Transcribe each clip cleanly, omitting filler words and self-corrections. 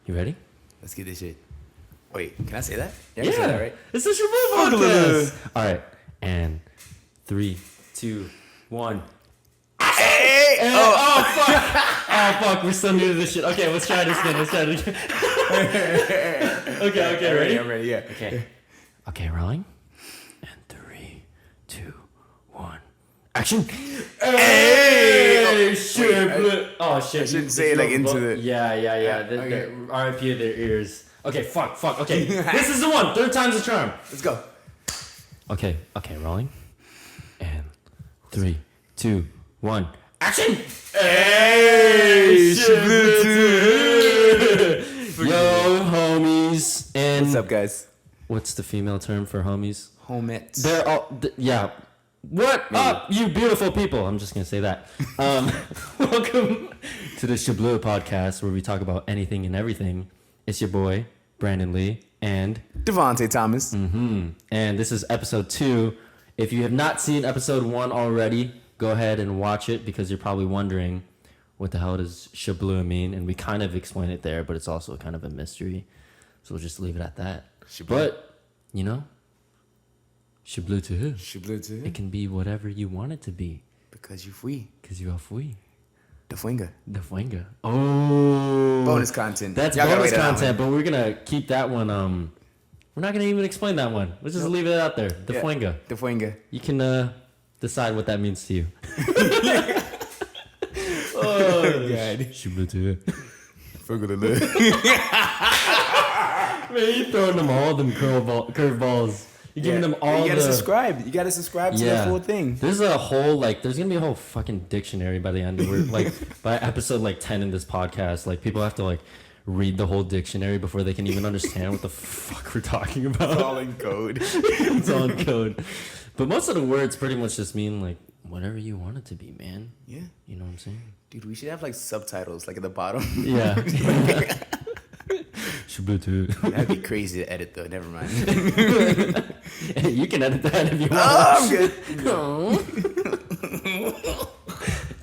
You ready? Let's get this shit. Wait, can I say that? Yeah. I can say that, right? It's the Shibloo podcast. All right. And 3, 2, 1. Hey! Oh, fuck. Oh, fuck. We're still new to this shit. Okay, let's try this again. Okay, ready? I'm ready, yeah. Okay, rolling. And 3, 2, 1. Action. Hey! Shibloo. Oh, shit. I shouldn't say it like into the... Yeah. Okay. The RIP of their ears. Okay, fuck. Okay, this is the one. 3rd time's a charm. Let's go. Okay, rolling. And 3, 2, 1. Action! Hey! Yo, homies. And What's up, guys? what's the female term for homies? Homettes. They're all, yeah. What up, you beautiful people? I'm just going to say that. Welcome to the Shibloo podcast, where we talk about anything and everything. It's your boy, Brandon Lee, and Devante Thomas. And this is episode 2. If you have not seen episode 1 already, go ahead and watch it, because you're probably wondering what the hell does Shibloo mean, and we kind of explain it there, but it's also kind of a mystery, so we'll just leave it at that. Shibloo. But you know, Shibloo to who? Shibloo to It can be whatever you want it to be, because you free. because you are free. The finger. The Fuenga. Oh, Bonus content. That's Y'all gotta bonus wait on that content, but we're gonna keep that one. We're not gonna even explain that one. Let's just leave it out there. The Fuenga. The finger. You can decide what that means to you. Oh, God. Shibloo to it. Finger to live. Man, you throwing them all them curveballs. You're giving them all You gotta the... subscribe. You gotta subscribe to the full thing. There's a whole, there's gonna be a whole fucking dictionary by the end of it. By episode 10 in this podcast, people have to read the whole dictionary before they can even understand what the fuck we're talking about. It's all in code. It's all in code. But most of the words pretty much just mean whatever you want it to be, man. Yeah. You know what I'm saying? Dude, we should have subtitles at the bottom. Yeah. Shibloo too. That'd be crazy to edit though. Never mind. You can edit that if you want. Oh, I'm good.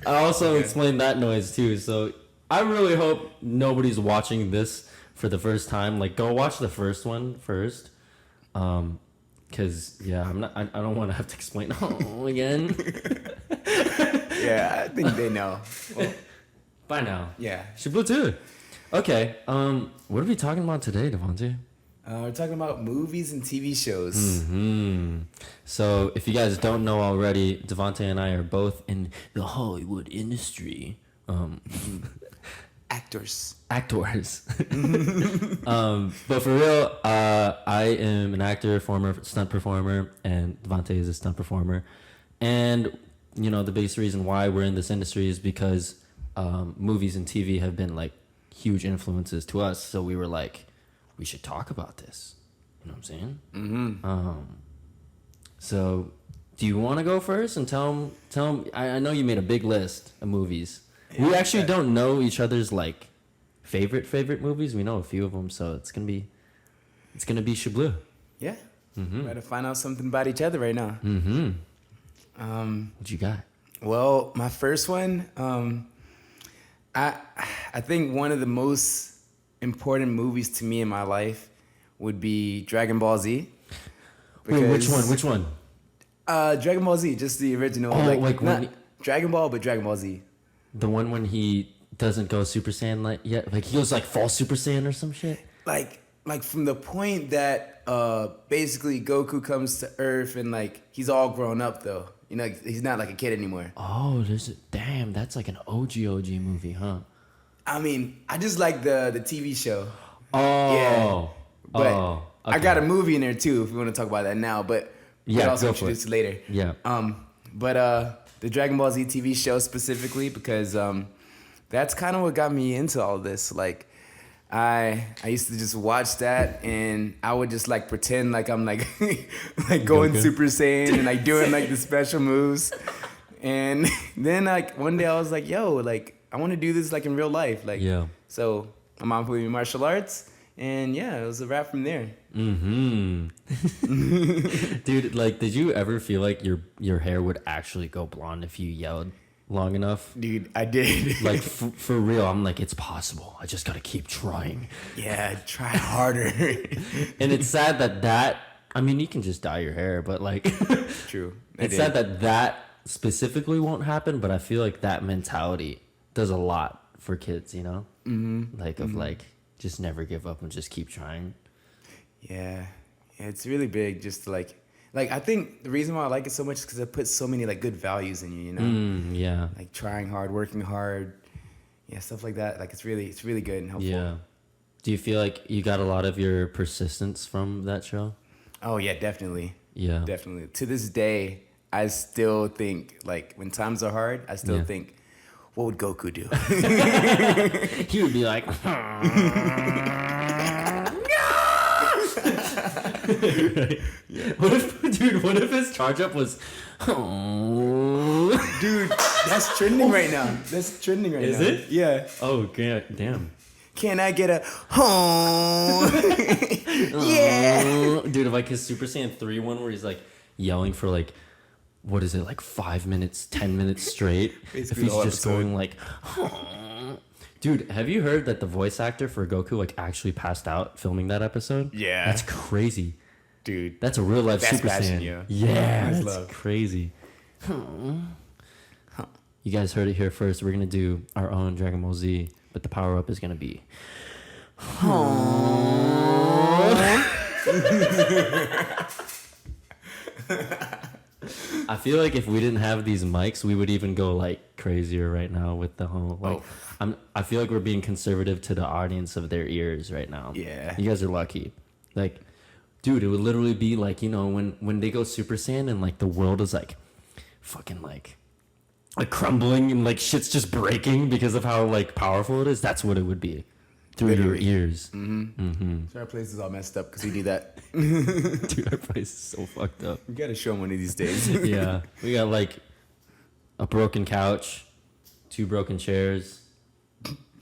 I also explained that noise too. So I really hope nobody's watching this for the first time. Go watch the first one first. Cause I don't want to have to explain again. Yeah, I think they know. Well, By now. yeah. Shibloo too. Okay. What are we talking about today, Devante? We're talking about movies and TV shows. So if you guys don't know already, Devante and I are both in the Hollywood industry. Actors. But for real, I am an actor, former stunt performer, and Devante is a stunt performer. And, the biggest reason why we're in this industry is because movies and TV have been, huge influences to us. So we were we should talk about this. You know what I'm saying? So do you want to go first and tell them, I know you made a big list of movies. Yeah, we actually don't know each other's favorite movies. We know a few of them, so it's gonna be Shibloo. Yeah. We're going to find out something about each other right now. What you got? Well, my first one, I think one of the most important movies to me in my life would be Dragon Ball Z. Wait, which one? Dragon Ball Z, just the original. Not Dragon Ball, but Dragon Ball Z. The one when he doesn't go Super Saiyan yet? He goes false Super Saiyan or some shit? From the point that basically Goku comes to Earth and he's all grown up though. He's not a kid anymore. Oh, damn, that's an OG movie, huh? I mean, I just like the TV show. Oh. Yeah. But okay. I got a movie in there too if we want to talk about that now, but we'll also introduce it later. Yeah. But the Dragon Ball Z TV show specifically, because that's kind of what got me into all this. I used to just watch that, and I would just pretend I'm going Goku. Super Saiyan and doing the special moves. And then one day I was yo, I want to do this in real life. Yeah. So my mom put me in martial arts, and yeah, it was a wrap from there. Dude, did you ever feel your hair would actually go blonde if you yelled? long enough. Dude, I did. Like for real, I'm like, it's possible. I just gotta keep trying. Yeah, try harder. And it's sad that I mean, you can just dye your hair, but like, True. It's sad that specifically won't happen. But I feel like that mentality does a lot for kids, you know, like of like just never give up and just keep trying. Yeah, it's really big. Just to like I think the reason why I like it so much is because it puts so many like good values in you. You know, Yeah, like trying hard, working hard, yeah, stuff like that. Like it's really good and helpful. yeah. Do you feel like you got a lot of your persistence from that show? Oh yeah, definitely. Yeah, Definitely. To this day, I still think like when times are hard, I still think, what would Goku do? he would be like, what if his charge up was, Dude, that's trending right now. That's trending right now. Is it? Yeah. Oh, damn. Can I get a home? Yeah. Dude, if like his Super Saiyan 3 one where he's like yelling for like, what is it, like 5 minutes, 10 minutes straight? If Basically he's the whole just episode. going like, dude, have you heard that the voice actor for Goku like actually passed out filming that episode? Yeah. That's crazy. Dude. That's a real life That's Super passion, Saiyan. yeah. Yeah, That's that's love. crazy. You guys heard it here first. We're gonna do our own Dragon Ball Z, but the power up is gonna be. I feel like if we didn't have these mics, we would even go like crazier right now with the whole like. I feel like we're being conservative to the audience of their ears right now. Yeah. You guys are lucky. Like, dude, it would literally be like, you know, when they go Super Saiyan and like the world is like fucking like crumbling and like shit's just breaking because of how like powerful it is. That's what it would be through Literally. your ears. So our place is all messed up because we do that. Dude, our place is so fucked up. We gotta show them one of these days. Yeah, we got like a broken couch, 2 broken chairs,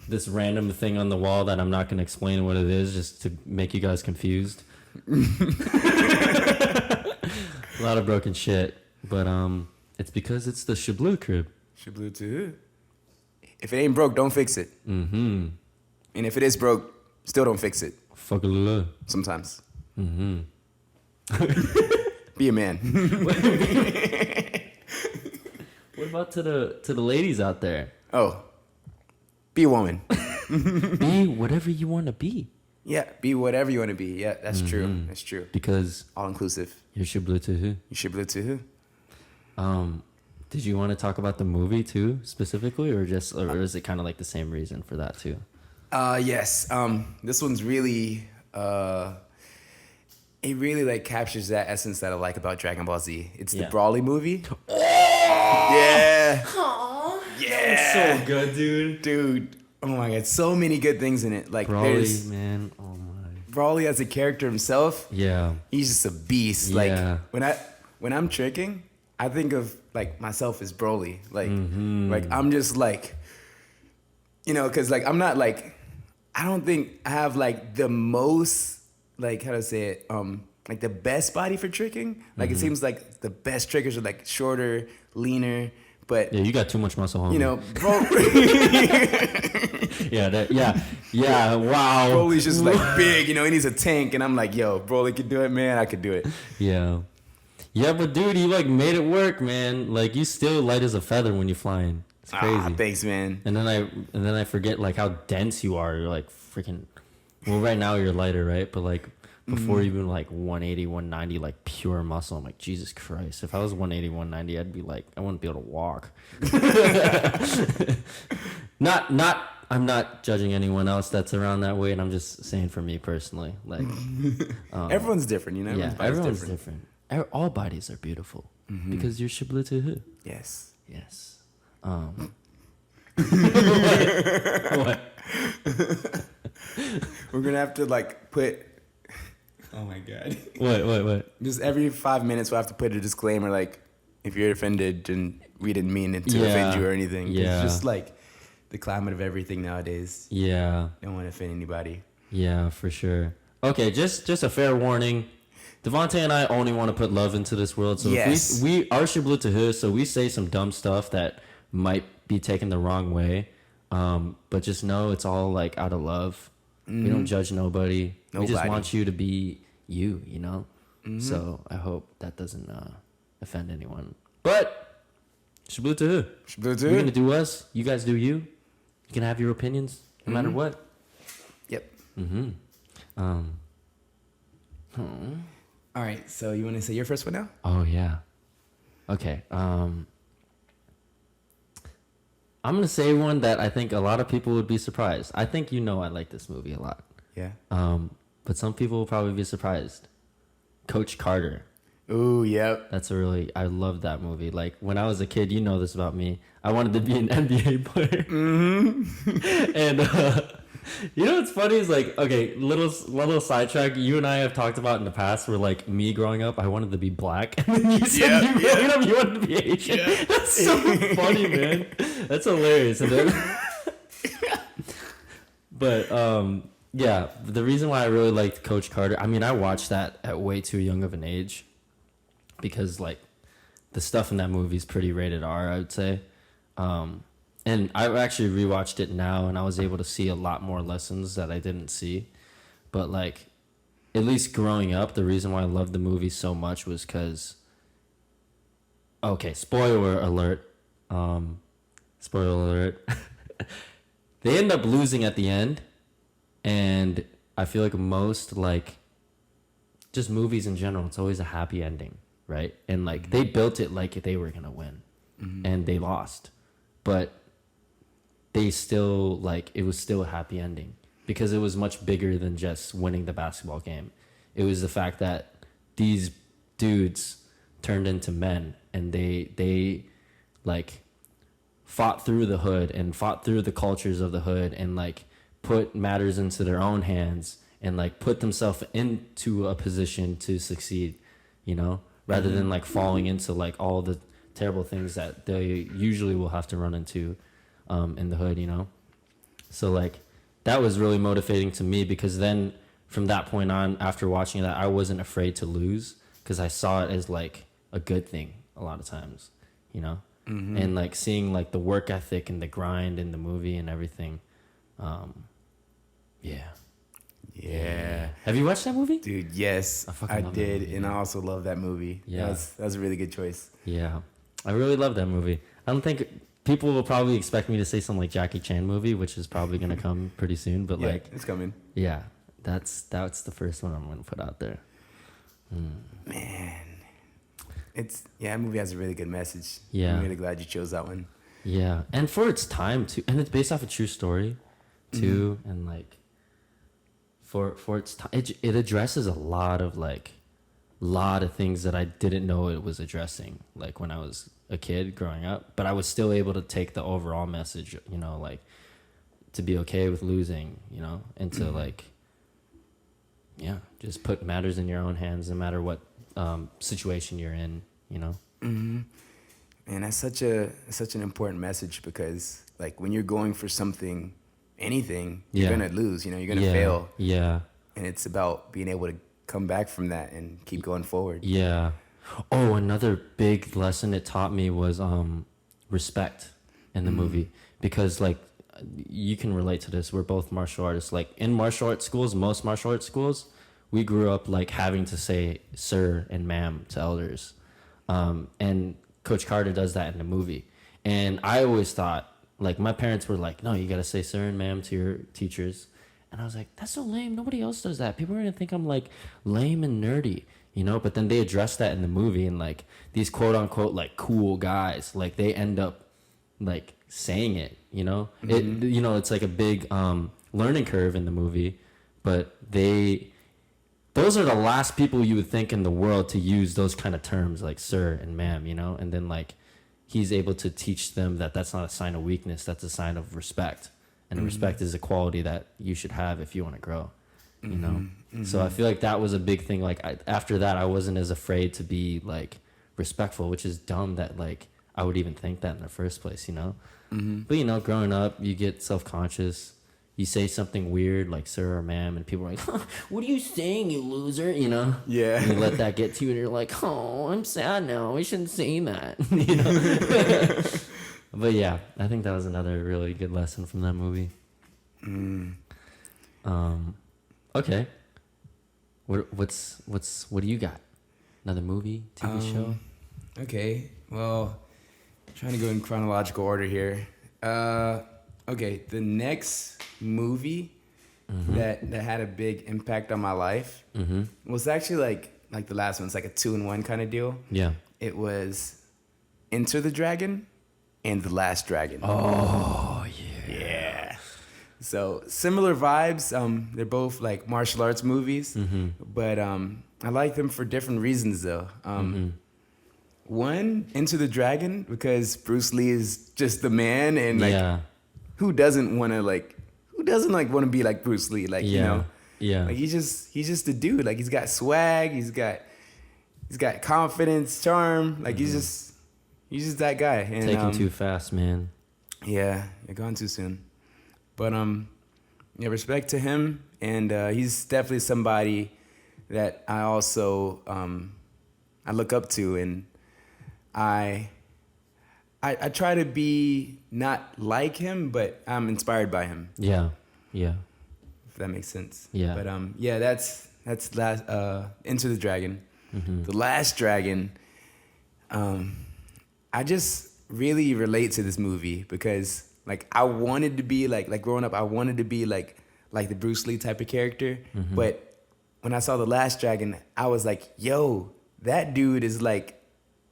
this random thing on the wall that I'm not gonna explain what it is just to make you guys confused. A lot of broken shit, but it's because it's the Shibloo crib. Shibloo too. If it ain't broke, don't fix it. Mm-hmm. And if it is broke, still don't fix it. Fuck a Sometimes. Mm-hmm. Be a man. What about to the ladies out there? Oh. Be a woman. Be whatever you want to be. Yeah, be whatever you want to be. Yeah, that's true. That's true. Because All inclusive. you're Shibloo too. You Shibloo too. Did you want to talk about the movie too specifically, or is it kind of like the same reason for that too? Yes. This one's really it really like captures that essence that I like about Dragon Ball Z. It's the Yeah. Brawly movie. Yeah. Yeah. So good, Dude. Oh my god, so many good things in it. Like Broly, there's man. Oh my. Brawly as a character himself. Yeah. He's just a beast. Yeah. Like when I'm tricking, I think of like myself as Broly. Like I'm just like, you know, because like I'm not like, I don't think I have like the most like, how to say it, like the best body for tricking. Like it seems like the best trickers are like shorter, leaner, but Yeah, you got too much muscle, homie. you know, bro. yeah. Wow. Broly's just like big, you know, he needs a tank, and I'm like, yo, Broly could do it, man. I could do it. Yeah. Yeah, but dude, you like made it work, man. Like you still light as a feather when you're flying. It's crazy. Ah, thanks, man. And then I forget like how dense you are. You're like freaking. Well, right now you're lighter, right? But like before you been like 180, 190, like pure muscle. I'm like, Jesus Christ. If I was 180, 190, I'd be like, I wouldn't be able to walk. I'm not judging anyone else that's around that way, and I'm just saying for me personally, like Everyone's different, you know. yeah, body's everyone's different. All bodies are beautiful because you're Shibloo too. Yes. Yes. What? We're gonna have to like put. Oh my god. What? Just every 5 minutes, we'll have to put a disclaimer like, if you're offended, and we didn't mean it to Yeah. offend you or anything. 'Cause Yeah. It's just like the climate of everything nowadays. Yeah. Don't want to offend anybody. Yeah, for sure. Okay, just a fair warning. Devante and I only want to put love into this world. So Yes. if we are Shibloo to his, so we say some dumb stuff that might be taken the wrong way. But just know it's all like out of love. We don't judge nobody. We just want you to be you, you know? So I hope that doesn't offend anyone. But Shibloo to who? Shibloo to We're going to do us. You guys do you. You can have your opinions no matter what. Yep. Oh. All right, so you want to say your first one now? Oh, yeah. Okay. I'm going to say one that I think a lot of people would be surprised. I think you know I like this movie a lot. Yeah. But some people will probably be surprised. Coach Carter. Ooh, yep. I love that movie. Like, when I was a kid, you know this about me. I wanted to be an NBA player. And, you know what's funny is, like, okay, little sidetrack. You and I have talked about in the past where, like, me growing up, I wanted to be black. And then you said growing up, you wanted to be Asian. Yeah. That's so funny, man. That's hilarious. And then, but, yeah, the reason why I really liked Coach Carter, I mean, I watched that at way too young of an age because, like, the stuff in that movie is pretty rated R, I would say. And I actually rewatched it now, and I was able to see a lot more lessons that I didn't see. But, like, at least growing up, the reason why I loved the movie so much was because, okay, spoiler alert. Spoiler alert. They end up losing at the end. And I feel like most, like, just movies in general, it's always a happy ending, right? And, like, they built it like they were going to win. And they lost. But they still, like, it was still a happy ending. Because it was much bigger than just winning the basketball game. It was the fact that these dudes turned into men. And they like, fought through the hood and fought through the cultures of the hood and, like, put matters into their own hands and, like, put themselves into a position to succeed, you know, rather than, like, falling into, like, all the terrible things that they usually will have to run into in the hood, you know. So, like, that was really motivating to me because then from that point on, after watching that, I wasn't afraid to lose because I saw it as, like, a good thing a lot of times, you know. And, like, seeing, like, the work ethic and the grind in the movie and everything. Yeah. Have you watched that movie? Dude, yes, I did, movie, and I also love that movie. Yeah. That was a really good choice. Yeah. I really love that movie. I don't think people will probably expect me to say something like Jackie Chan movie, which is probably going to come pretty soon, but, like, it's coming. Yeah. That's the first one I'm going to put out there. Man. That movie has a really good message. Yeah. I'm really glad you chose that one. Yeah. And for its time too, and it's based off a true story too, and, like, for its time, it addresses a lot of things that I didn't know it was addressing, like, when I was a kid growing up, but I was still able to take the overall message, you know, like, to be okay with losing, you know, and to like, yeah, just put matters in your own hands no matter what situation you're in, you know. And that's such an important message because, like, when you're going for something, anything, you're gonna lose, you know, you're gonna fail. Yeah. And it's about being able to come back from that and keep going forward. Yeah. Oh, another big lesson it taught me was respect in the movie, because, like, you can relate to this. We're both martial artists. Like, in martial arts schools, most martial arts schools, we grew up, like, having to say sir and ma'am to elders. And Coach Carter does that in the movie. And I always thought, like, my parents were like, no, you got to say sir and ma'am to your teachers. And I was like, that's so lame. Nobody else does that. People are going to think I'm, like, lame and nerdy, you know? But then they addressed that in the movie, and, like, these quote unquote, like, cool guys, like, they end up, like, saying it, you know? It, you know, it's like a big learning curve in the movie, but those are the last people you would think in the world to use those kind of terms, like sir and ma'am, you know? And then, like, he's able to teach them that that's not a sign of weakness, that's a sign of respect. And respect is a quality that you should have if you want to grow, you know? So I feel like that was a big thing. Like, after that, I wasn't as afraid to be, like, respectful, which is dumb that, like, I would even think that in the first place, you know? But, you know, growing up, you get self-conscious. You say something weird, like sir or ma'am, and people are like, huh, what are you saying, you loser, you know? Yeah. And you let that get to you, and you're like, oh, I'm sad now. I shouldn't say that, you know? But yeah, I think that was another really good lesson from that movie. Mm. Okay. What do you got? Another movie, TV show? Okay, well, trying to go in chronological order here. Okay, the next movie that had a big impact on my life was actually like the last one. It's like a 2-in-1 kind of deal. Yeah. It was Enter the Dragon and The Last Dragon. Oh yeah. Yeah. So similar vibes. They're both like martial arts movies, but I like them for different reasons though. One, Enter the Dragon, because Bruce Lee is just the man, and like, who doesn't want to be like Bruce Lee? Like, you know, like he's just a dude. Like he's got swag, he's got confidence, charm. Like he's just that guy. And, taking too fast, man. Yeah, you're gone too soon. But yeah, respect to him, and he's definitely somebody that I also I look up to, and I try to be not like him, but I'm inspired by him. Yeah. If that makes sense. Yeah. But yeah, that's last Enter the Dragon. The Last Dragon. I just really relate to this movie because like I wanted to be like growing up, I wanted to be like the Bruce Lee type of character. But when I saw The Last Dragon, I was like, yo, that dude is like,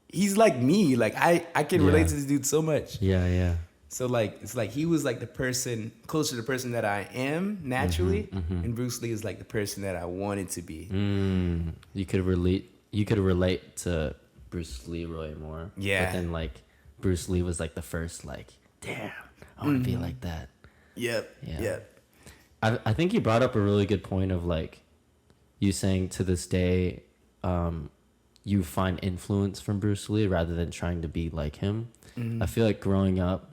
he's like me. Like I can relate to this dude so much. Yeah. So like it's like he was like the person closer to the person that I am naturally, and Bruce Lee is like the person that I wanted to be. You could relate to Bruce Leroy more. Yeah. But then like Bruce Lee was like the first like, damn, I want to be like that. Yep. Yeah. Yep. I think you brought up a really good point of like you saying to this day you find influence from Bruce Lee rather than trying to be like him. I feel like growing up,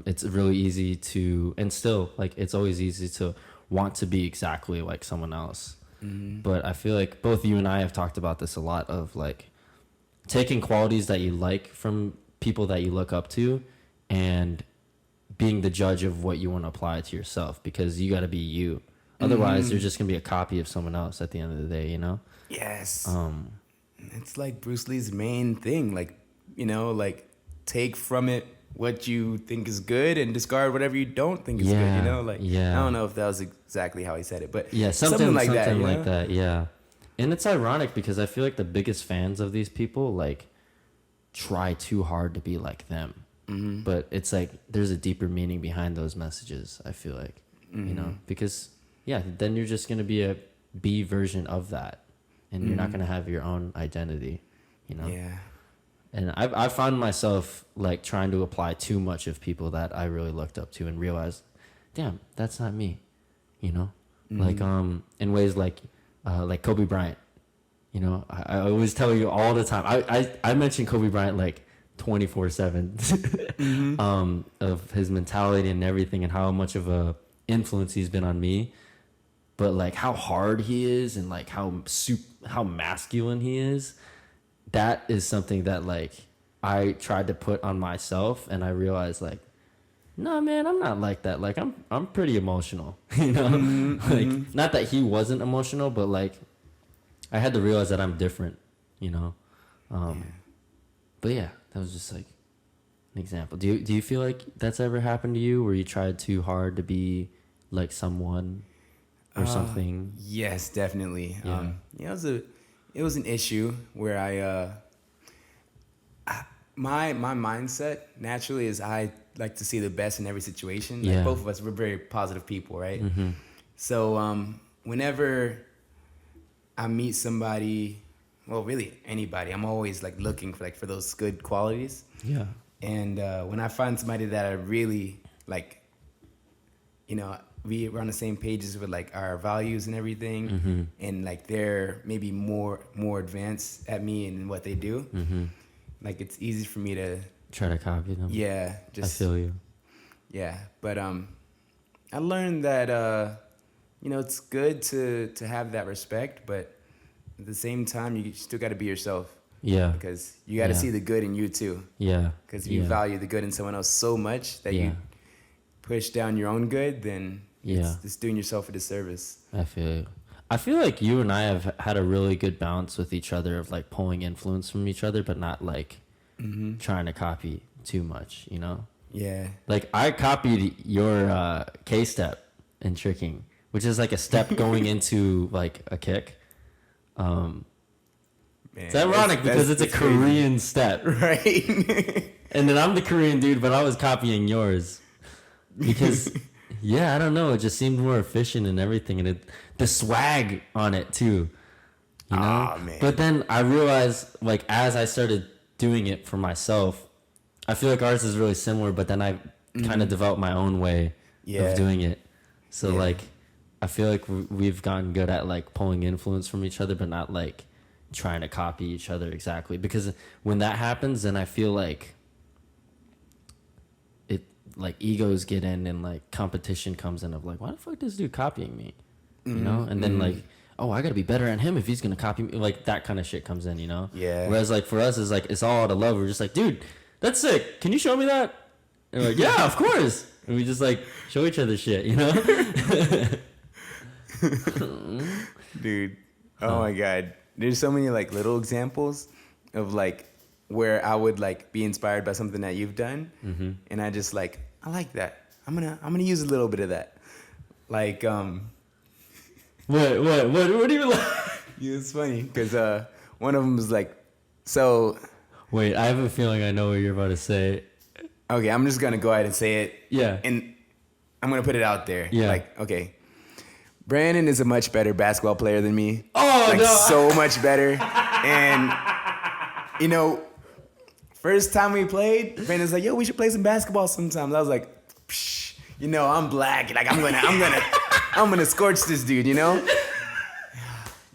it's really easy to, and still like it's always easy to want to be exactly like someone else. But I feel like both you and I have talked about this a lot of like taking qualities that you like from people that you look up to and being the judge of what you want to apply to yourself, because you got to be you. Otherwise, you're just going to be a copy of someone else at the end of the day, you know? Yes. It's like Bruce Lee's main thing. Like, you know, like take from it what you think is good and discard whatever you don't think is good, you know? Like, I don't know if that was exactly how he said it, but something like that. Something like that, yeah. And it's ironic because I feel like the biggest fans of these people, like, try too hard to be like them. But it's like there's a deeper meaning behind those messages, I feel like, you know? Because, yeah, then you're just going to be a B version of that. And you're not going to have your own identity, you know? Yeah. And I found myself like trying to apply too much of people that I really looked up to and realized, damn, that's not me, you know? Like in ways like Kobe Bryant, you know? I always tell you all the time. I mention Kobe Bryant like 24/7 of his mentality and everything and how much of a influence he's been on me. But like how hard he is and like how masculine he is, that is something that like I tried to put on myself, and I realized like, no man, I'm not like that. Like I'm pretty emotional, you know. Like not that he wasn't emotional, but like I had to realize that I'm different, you know. But yeah, that was just like an example. Do you feel like that's ever happened to you, where you tried too hard to be like someone or something? Yes, definitely. Yeah. It was an issue where my mindset naturally is I like to see the best in every situation. Like both of us, we're very positive people, right? So whenever I meet somebody, well, really anybody, I'm always like looking for those good qualities. Yeah. And when I find somebody that I really like, you know, we're on the same pages with like our values and everything, and like they're maybe more advanced at me and what they do. Like it's easy for me to try to copy them. Yeah, I feel you. Yeah, but I learned that you know, it's good to have that respect, but at the same time you still got to be yourself. Yeah. Because you got to Yeah. see the good in you too. Yeah. Because if you Yeah. value the good in someone else so much that Yeah. you push down your own good, then Yeah. it's doing yourself a disservice. I feel like you and I have had a really good balance with each other of like pulling influence from each other, but not like trying to copy too much, you know? Yeah. Like I copied your K step in tricking, which is like a step going into like a kick. Man, It's ironic because it's a crazy. Korean step. Right. And then I'm the Korean dude, but I was copying yours. Because yeah, I don't know, it just seemed more efficient and everything, and the swag on it too. You know? Aw, man. But then I realized, like, as I started doing it for myself, I feel like ours is really similar, but then I kind of developed my own way Yeah. of doing it. So, Yeah. like, I feel like we've gotten good at, like, pulling influence from each other, but not, like, trying to copy each other exactly. Because when that happens, then I feel like egos get in and, like, competition comes in of, like, why the fuck this dude copying me? You know? And then, like, oh, I gotta be better than him if he's gonna copy me. Like, that kind of shit comes in, you know? Yeah. Whereas, like, for us, it's like, it's all out of love. We're just like, dude, that's sick. Can you show me that? And we're like, yeah, of course. And we just, like, show each other shit, you know? Dude. Oh my God. There's so many like little examples of like where I would like be inspired by something that you've done. And I just like, I like that. I'm gonna use a little bit of that. Like, What do you like? yeah, it's funny because one of them was like, so Wait, I have a feeling I know what you're about to say. okay, I'm just gonna go ahead and say it. Yeah. And I'm gonna put it out there. Yeah. Like, okay, Brandon is a much better basketball player than me. Oh, like, no. so much better. And you know, first time we played, Brandon's like, yo, we should play some basketball sometimes. I was like, psh, you know, I'm black. Like, I'm gonna scorch this dude, you know?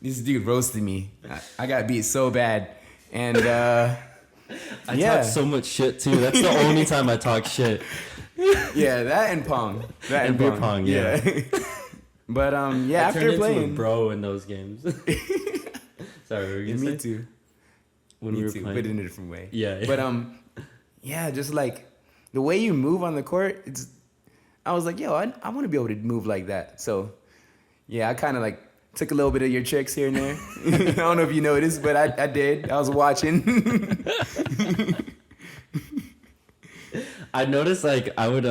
This dude roasted me. I got beat so bad. And I yeah. talk so much shit too. That's the only time I talk shit. Yeah, that and pong. That And beer pong, yeah. But yeah, I turned after into playing, a bro in those games. Sorry, what were you yeah, gonna me say? too. When we Me were too, playing. but in a different way. Yeah. But yeah, just like the way you move on the court, I was like, yo, I want to be able to move like that. So yeah, I kind of like took a little bit of your tricks here and there. I don't know if you noticed, but I did. I was watching. I noticed like I would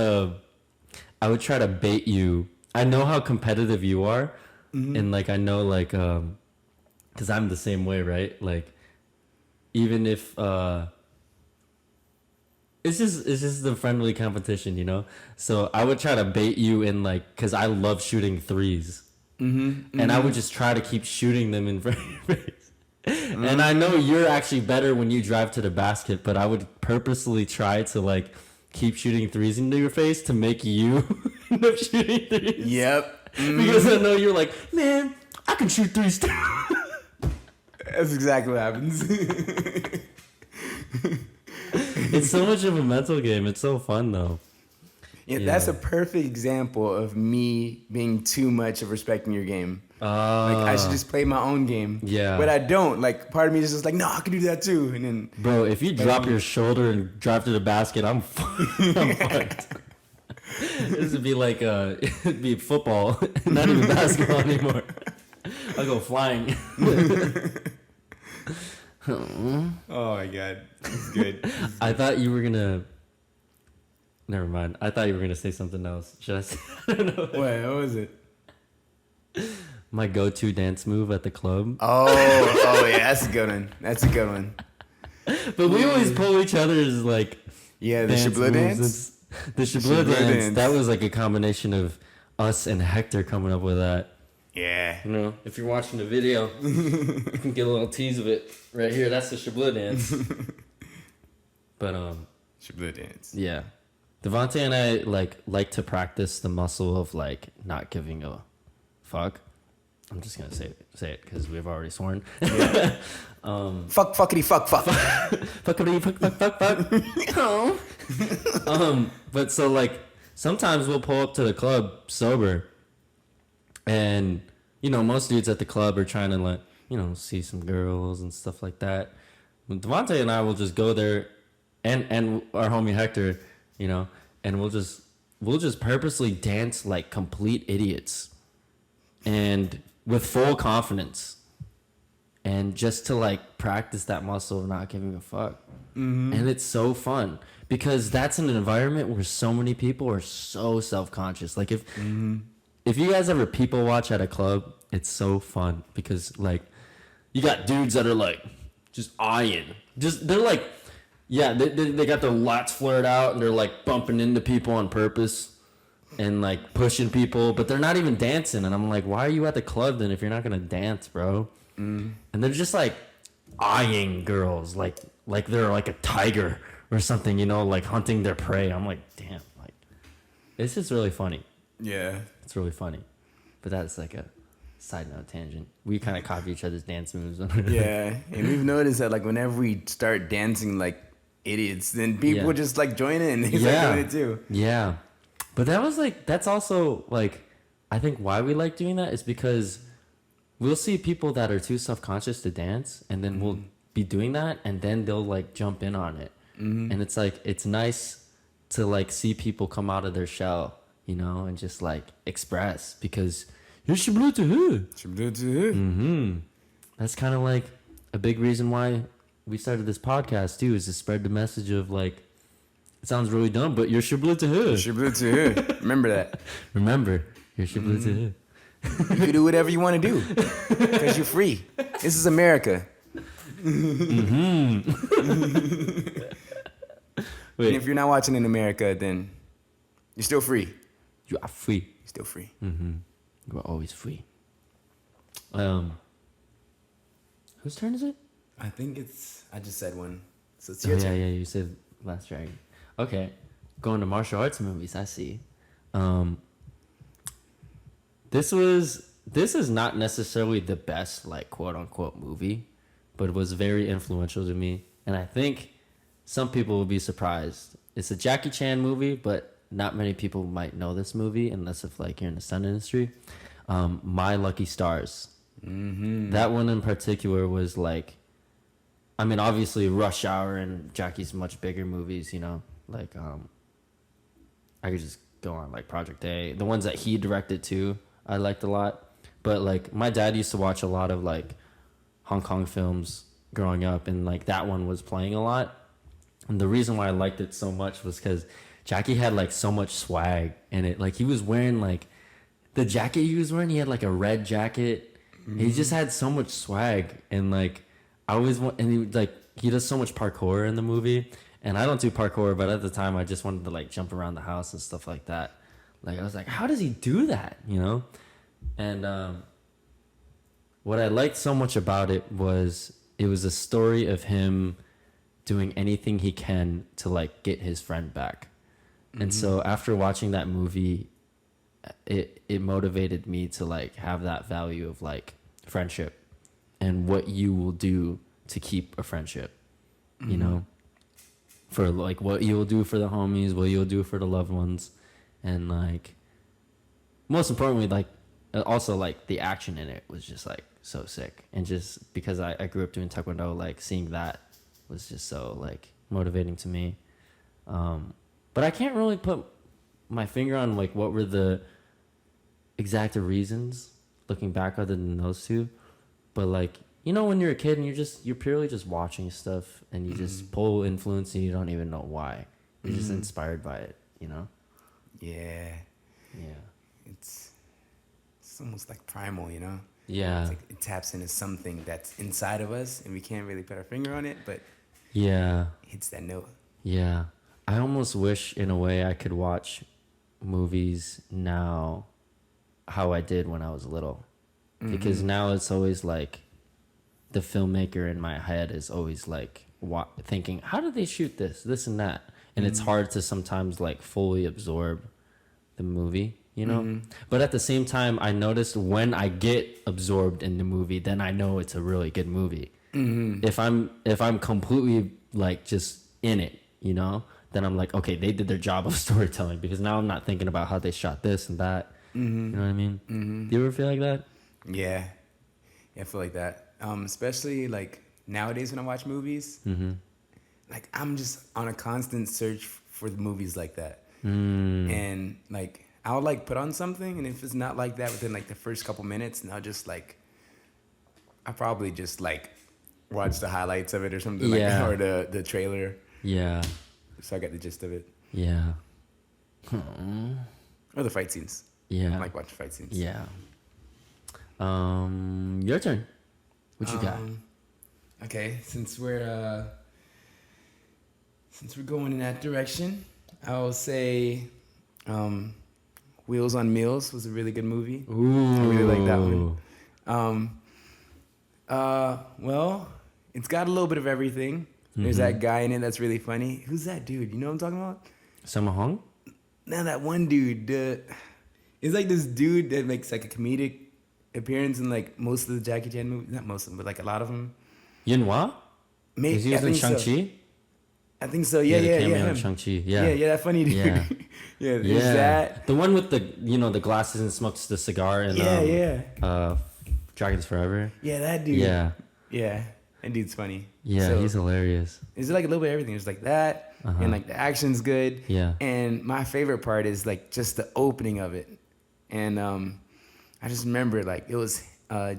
try to bait you. I know how competitive you are, and like I know like because I'm the same way, right? Like even if it's just the friendly competition, you know. So I would try to bait you in like because I love shooting threes, and I would just try to keep shooting them in front of your face. And I know you're actually better when you drive to the basket, but I would purposely try to like keep shooting threes into your face to make you end up shooting threes. Yep. Because I know you're like, man, I can shoot threes too. That's exactly what happens. It's so much of a mental game. It's so fun though. Yeah, Yeah. that's a perfect example of me being too much of respecting your game. Like, I should just play my own game. Yeah. But I don't. Like, part of me is just like, no, I can do that too. And then, Bro, if you drop your shoulder and drive to the basket, I'm fucked. This would be like it'd be football, not even basketball anymore. I'll go flying. oh my God, it's good. I thought you were gonna. Never mind. I thought you were gonna say something else. Should I say? I don't know. What was it? My go-to dance move at the club. Oh yeah, that's a good one. That's a good one. But we always pull each other's like. Yeah, the dance Shibloo moves. dance. The Shibloo Shibloo dance. dance. That was like a combination of us and Hector coming up with that. Yeah. You know, if you're watching the video, you can get a little tease of it right here. That's the Shibloo dance. But Shibloo dance. yeah, Devante and I like to practice the muscle of like not giving a fuck. I'm just gonna say it because we've already sworn. Yeah. Fuck, fuckity, fuck, fuck. Fuckity, fuck. Oh. But so like sometimes we'll pull up to the club sober, and you know most dudes at the club are trying to like see some girls and stuff like that. Devante and I will just go there, and our homie Hector, you know, and we'll just purposely dance like complete idiots, and with full confidence, and just to like practice that muscle of not giving a fuck. And it's so fun because that's an environment where so many people are so self-conscious. Like if you guys ever people watch at a club, it's so fun because like you got dudes that are like just eyeing, they're like, yeah, they got their lats flared out and they're like bumping into people on purpose and like pushing people, but they're not even dancing. And I'm like, why are you at the club then if you're not gonna dance, bro? And they're just like eyeing girls like they're like a tiger or something, you know, like hunting their prey. I'm like, damn, like it's just really funny. Yeah. It's really funny. But that's like a side note tangent. We kind of copy each other's dance moves. Yeah. And we've noticed that like whenever we start dancing like idiots, then people just like join in. They start doing it too. Yeah. But that's also like, I think why we like doing that is because we'll see people that are too self-conscious to dance, and then we'll be doing that, and then they'll like jump in on it. And it's like, it's nice to like see people come out of their shell, you know, and just like express, because you're ShiblooCast. That's kind of like a big reason why we started this podcast too, is to spread the message of like, it sounds really dumb, but you're ShiblooCast. Remember that. Remember, you're ShiblooCast. You can do whatever you want to do because you're free. This is America. Wait, And if you're not watching in America, then you're still free. you are free. You're still free. You are always free. Whose turn is it? I think I just said one. So it's your turn. Yeah, you said Last Dragon. Okay, going to martial arts movies. I see. This is not necessarily the best like quote unquote movie, but it was very influential to me, and I think some people will be surprised. It's a Jackie Chan movie, but not many people might know this movie unless if like you're in the stunt industry. My Lucky Stars. That one in particular was like, I mean, obviously Rush Hour and Jackie's much bigger movies, you know, like I could just go on like Project A, the ones that he directed too. I liked a lot, but like my dad used to watch a lot of like Hong Kong films growing up, and like that one was playing a lot. And the reason why I liked it so much was because Jackie had like so much swag in it. Like he was wearing like the jacket he was wearing, he had like a red jacket. He just had so much swag, and like I always want, and he does so much parkour in the movie. And I don't do parkour, but at the time I just wanted to like jump around the house and stuff like that. Like I was like, how does he do that? You know? And what I liked so much about it was a story of him doing anything he can to like get his friend back. And so after watching that movie, it motivated me to like have that value of like friendship and what you will do to keep a friendship, you know, for like what you'll do for the homies, what you'll do for the loved ones. And like, most importantly, like also like the action in it was just like so sick. And just because I grew up doing Taekwondo, like seeing that was just so like motivating to me. But I can't really put my finger on like what were the exact reasons looking back other than those two. But like, you know, when you're a kid and you're purely just watching stuff and you just pull influence and you don't even know why. You're just inspired by it, you know? Yeah. Yeah. It's almost like primal, you know? Yeah. It's like it taps into something that's inside of us and we can't really put our finger on it, but yeah. it hits that note. Yeah. I almost wish in a way I could watch movies now how I did when I was little. Because now it's always like the filmmaker in my head is always like thinking, how did they shoot this and that? And it's hard to sometimes like fully absorb the movie, you know? But at the same time, I noticed when I get absorbed in the movie, then I know it's a really good movie. If I'm completely like just in it, you know, then I'm like, okay, they did their job of storytelling, because now I'm not thinking about how they shot this and that. You know what I mean? Do you ever feel like that? Yeah, I feel like that. Especially like nowadays when I watch movies, like I'm just on a constant search for the movies like that. And like I'll like put on something, and if it's not like that within like the first couple minutes, and I'll probably just like watch the highlights of it or something like that, or the trailer. Yeah. So I get the gist of it. Yeah. Or the fight scenes. Yeah. I like watching fight scenes. Yeah. Your turn. What you got? Okay, since we're going in that direction, I will say Wheels on Meals was a really good movie. Ooh. I really like that one. Well, it's got a little bit of everything. There's that guy in it that's really funny. Who's that dude? You know what I'm talking about? Sammo Hung? Now that one dude, it's like this dude that makes like a comedic appearance in like most of the Jackie Chan movies. Not most of them, but like a lot of them. Yuen Wah? Maybe Is he in Shang-Chi? I think so. Yeah. Cameo in Shang-Chi. Yeah. Yeah, that funny dude. Yeah. Yeah, there's that. The one with the glasses and smokes the cigar and Dragons Forever. Yeah, that dude. Yeah. Yeah. That dude's funny. Yeah, So, he's hilarious. it's like a little bit of everything. It's like that, and like the action's good. Yeah. And my favorite part is like just the opening of it. And I just remember like it was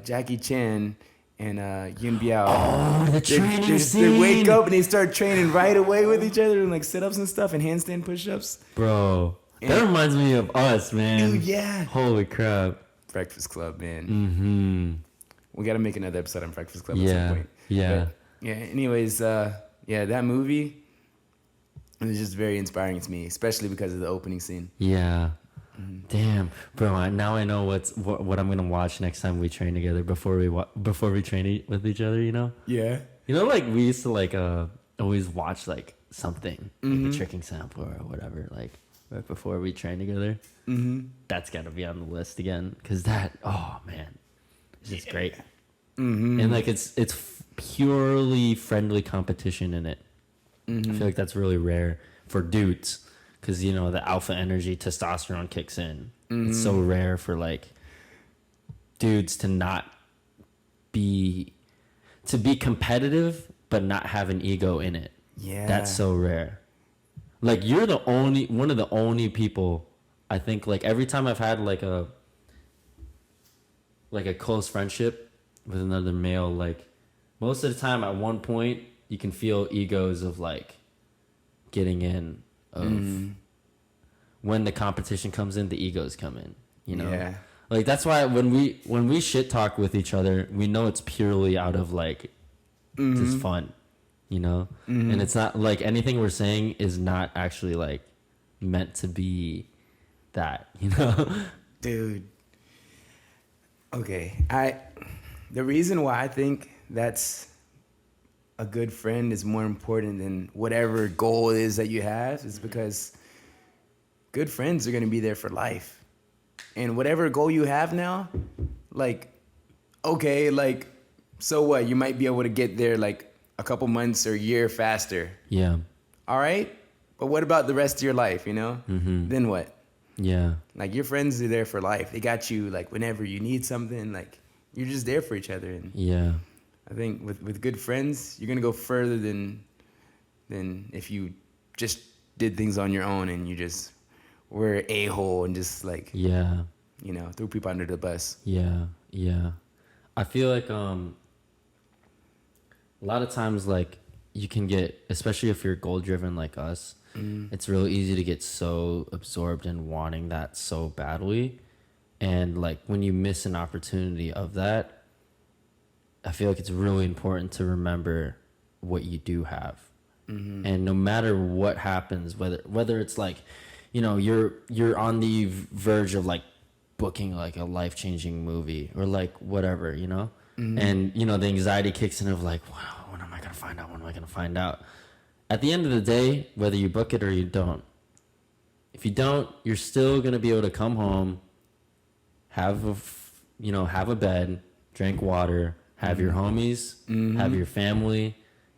Jackie Chan and Yun Biao. Oh, the training scene. They wake up and they start training right away with each other and like sit-ups and stuff and handstand push-ups. Bro, that reminds me of us, man. Dude, yeah. Holy crap. Breakfast Club, man. Mm-hmm. We got to make another episode on Breakfast Club at Yeah. some point. Yeah. But, yeah. Anyways, that movie was just very inspiring to me, especially because of the opening scene. Yeah. Damn, bro. Now I know what I'm gonna watch next time we train together before we train with each other. You know. Yeah. You know, like we used to like always watch like something like a tricking sample or whatever like right before we train together. That's gotta be on the list again because oh man, it's just great. And like it's purely friendly competition in it. I feel like that's really rare for dudes because the alpha energy testosterone kicks in. It's so rare for like dudes to not be competitive but not have an ego in it. Yeah. That's so rare. Like you're one of the only people I think like every time I've had like a close friendship with another male, like most of the time at one point you can feel egos of like getting in of when the competition comes in, the egos come in, Yeah. like that's why when we shit talk with each other, we know it's purely out of like just fun, and it's not like anything we're saying is not actually like meant to be that, Dude. Okay. The reason why I think that's a good friend is more important than whatever goal it is that you have is because good friends are going to be there for life. And whatever goal you have now, like, okay, like, so what? You might be able to get there like a couple months or a year faster. Yeah. All right? But what about the rest of your life, Then what? Yeah. Like, your friends are there for life. They got you, like, whenever you need something, like, you're just there for each other. And Yeah. I think with good friends, you're going to go further than if you just did things on your own and you just were an a-hole and just, like, Yeah. threw people under the bus. Yeah. Yeah. I feel like a lot of times like you can get, especially if you're goal driven like us, it's real easy to get so absorbed in wanting that so badly. And like when you miss an opportunity of that, I feel like it's really important to remember what you do have. And no matter what happens, whether it's like, you're on the verge of like booking like a life-changing movie or like whatever, and the anxiety kicks in of like, wow, when am I gonna find out? At the end of the day, whether you book it or you don't, if you don't, you're still gonna be able to come home, have a bed, drink water, have your homies, have your family,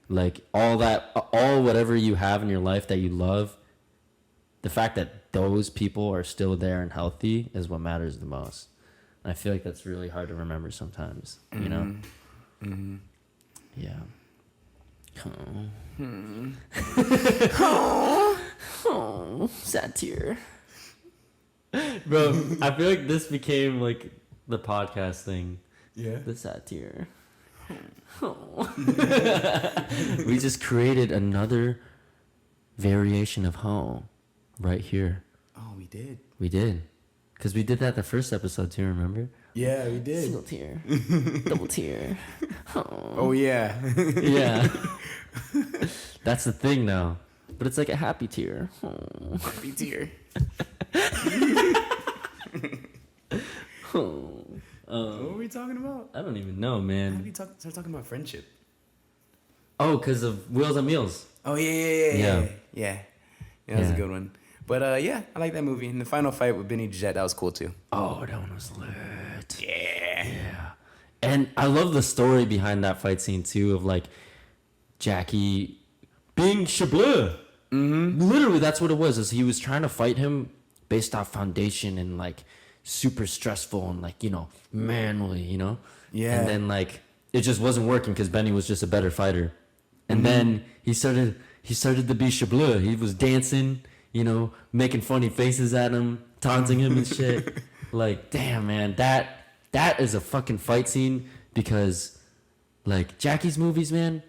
like all whatever you have in your life that you love. The fact that those people are still there and healthy is what matters the most. And I feel like that's really hard to remember sometimes, Yeah. Oh, sad tear. Bro, I feel like this became like the podcast thing. Yeah. The sad tear. Oh. We just created another variation of home right here. Oh, we did. We did. Because we did that the first episode too, remember? Yeah, we did. Single tear. Double tear. Oh, yeah. Yeah. That's the thing now. But it's like a happy tear. Happy tear. What were we talking about? I don't even know, How man. did we start talking about friendship? Oh, because of Wheels on Meals. Oh, yeah. That was a good one. But yeah, I like that movie. And the final fight with Benny Jet, that was cool too. Oh, that one was lit. Yeah. Yeah. And I love the story behind that fight scene too of like Jackie being Shibloo. Mm-hmm. Literally, that's what it was. Is he was trying to fight him based off foundation and like super stressful and like, you know, manly, you know? Yeah. And then like it just wasn't working because Benny was just a better fighter. And then he started to be Shibloo. He was dancing, you know, making funny faces at him, taunting him and shit. Like, damn, man, that is a fucking fight scene because, like, Jackie's movies, man,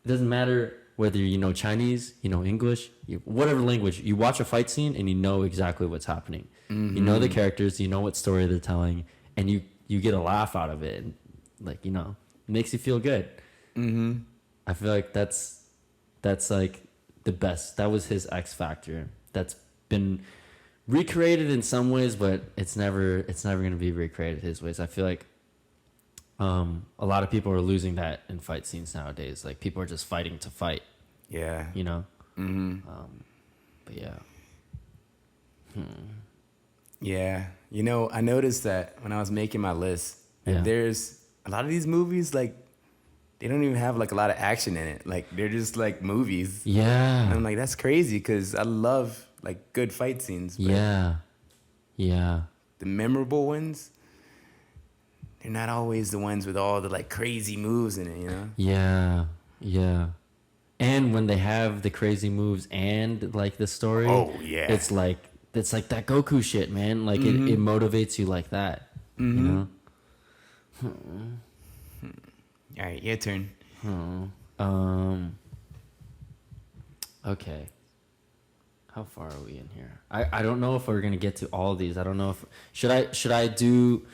it doesn't matter whether you know Chinese, you know English, whatever language, you watch a fight scene and you know exactly what's happening. Mm-hmm. You know the characters, you know what story they're telling, and you get a laugh out of it. And, like, you know, it makes you feel good. Mm-hmm. I feel like that's like the best. That was his X factor. That's been recreated in some ways, but it's never going to be recreated his ways. I feel like a lot of people are losing that in fight scenes nowadays. Like people are just fighting to fight. Yeah. You know. Mm-hmm. But yeah. Yeah. You know, I noticed that when I was making my list, there's a lot of these movies like they don't even have like a lot of action in it. Like they're just like movies. Yeah. And I'm like, that's crazy because I love like good fight scenes. But Yeah. the memorable ones, they're not always the ones with all the like crazy moves in it, you know? Yeah. And when they have the crazy moves and like the story, it's like that Goku shit, man. Like it motivates you like that. You know? All right, your turn. Okay. How far are we in here? I don't know if we're gonna get to all of these. I don't know if should I do.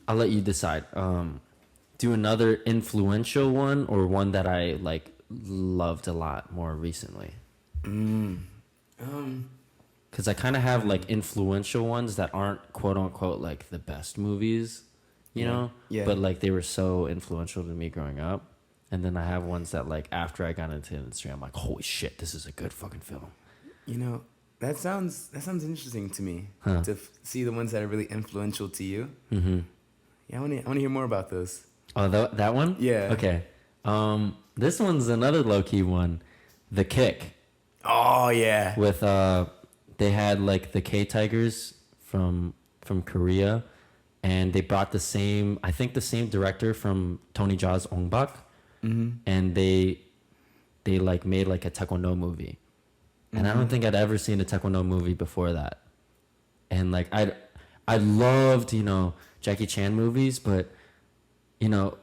I'll let you decide. Do another influential one or one that I like loved a lot more recently. Because I kind of have like influential ones that aren't quote unquote like the best movies, you know? Yeah. But like they were so influential to me growing up. And then I have ones that like after I got into the industry, I'm like, holy shit, this is a good fucking film. You know, that sounds interesting to me to see the ones that are really influential to you. Mm-hmm. Yeah, I want to hear more about those. Oh, that one? Yeah. Okay. This one's another low key one, The Kick. Oh yeah. With they had like the K Tigers from Korea, and they brought the same director from Tony Jaa's Ong Bak, and they like made like a taekwondo movie, and I don't think I'd ever seen a taekwondo movie before that, and like I loved, you know, Jackie Chan movies, but you know,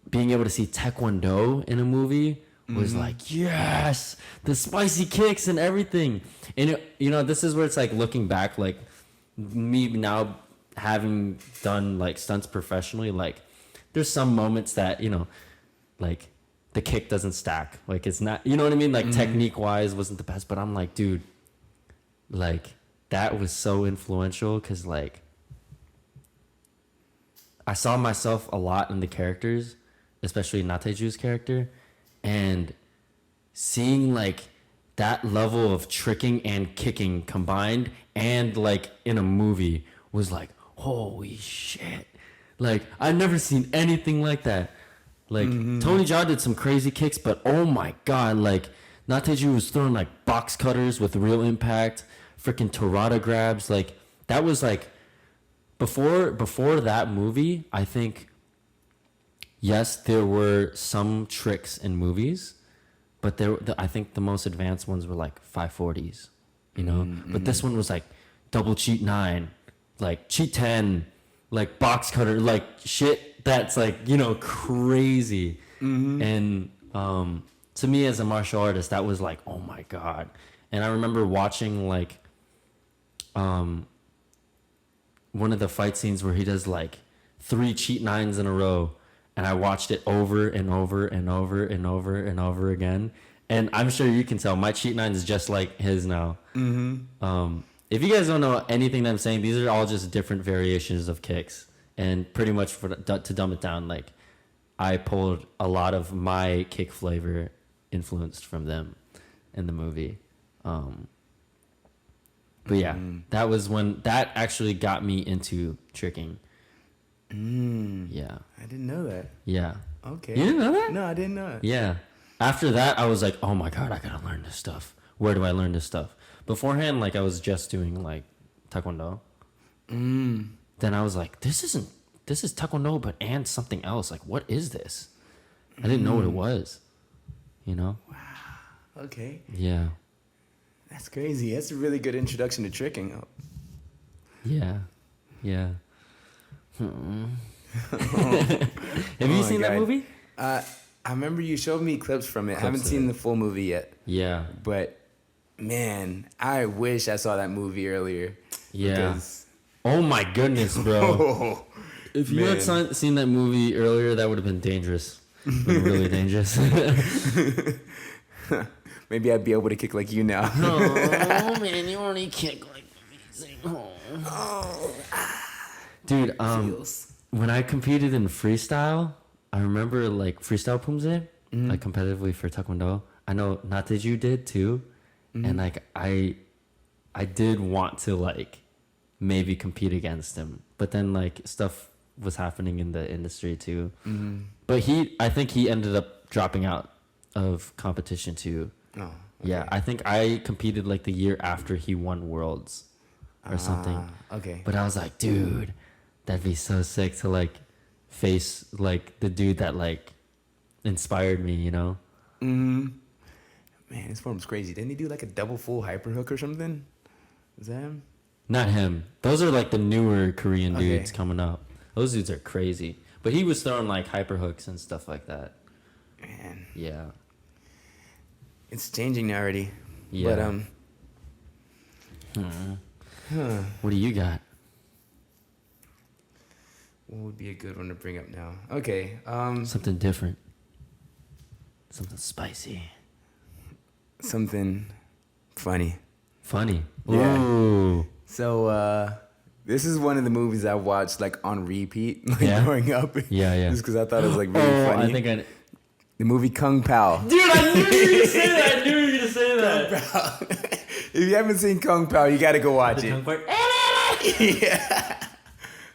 being able to see taekwondo in a movie was like, yes, the spicy kicks and everything. And it, you know, this is where it's like looking back, like me now having done like stunts professionally, like there's some moments that, you know, like the kick doesn't stack, like it's not, you know what I mean, like technique wise wasn't the best, but I'm like, dude, like that was so influential because like I saw myself a lot in the characters, especially Nateju's character, and seeing like that level of tricking and kicking combined and like in a movie was like, holy shit. Like I've never seen anything like that. Like Tony Jaa did some crazy kicks, but oh my God, like Nateju was throwing like box cutters with real impact, freaking Torada grabs. Like that was like before that movie, I think yes, there were some tricks in movies, but I think the most advanced ones were like 540s, you know. But this one was like double cheat 9, like cheat 10, like box cutter, like shit that's like, you know, crazy. And to me as a martial artist, that was like, oh my god. And I remember watching like one of the fight scenes where he does like 3 cheat 9s in a row, and I watched it over and over and over and over and over again. And I'm sure you can tell my cheat 9 is just like his now. If you guys don't know anything that I'm saying, these are all just different variations of kicks. And pretty much to dumb it down, like I pulled a lot of my kick flavor influenced from them in the movie. But yeah, that was when that actually got me into tricking. Yeah. I didn't know that. Yeah. Okay. You didn't know that? No, I didn't know it. Yeah. After that, I was like, oh my god, I gotta learn this stuff. Where do I learn this stuff? Beforehand, like I was just doing like taekwondo. Then I was like, this is taekwondo, but and something else. Like, what is this? I didn't know what it was. You know? Wow. Okay. Yeah. That's crazy. That's a really good introduction to tricking. Yeah. Yeah. Have you seen that movie? I remember you showed me clips from it. I haven't seen the full movie yet. Yeah. But man, I wish I saw that movie earlier. Yeah. Oh my goodness, bro. If you had seen that movie earlier, that would have been dangerous. Really dangerous. Maybe I'd be able to kick like you now. Oh man, you only kick like amazing. Oh. Dude, when I competed in freestyle, I remember like freestyle pumse, like competitively for taekwondo. I know Nateju did too, and like I did want to like maybe compete against him, but then like stuff was happening in the industry too. But I think he ended up dropping out of competition too. Oh, okay. Yeah, I think I competed like the year after he won Worlds or something. Okay. But I was like, dude, that'd be so sick to like face like the dude that like inspired me, you know? Man, his form's crazy. Didn't he do like a double full hyper hook or something? Was that him? Not him. Those are like the newer Korean dudes coming up. Those dudes are crazy. But he was throwing like hyper hooks and stuff like that. Man. Yeah. It's changing already. Yeah. But What do you got? what would be a good one to bring up now? Okay. Something different. Something spicy. Something funny. Funny. Yeah. Ooh. So this is one of the movies I watched like on repeat like growing up. Yeah. Just because I thought it was like really funny. I think the movie Kung Pao. Dude, I knew you were gonna say that. I knew you were gonna say that. If you haven't seen Kung Pao, you gotta go watch it. Yeah.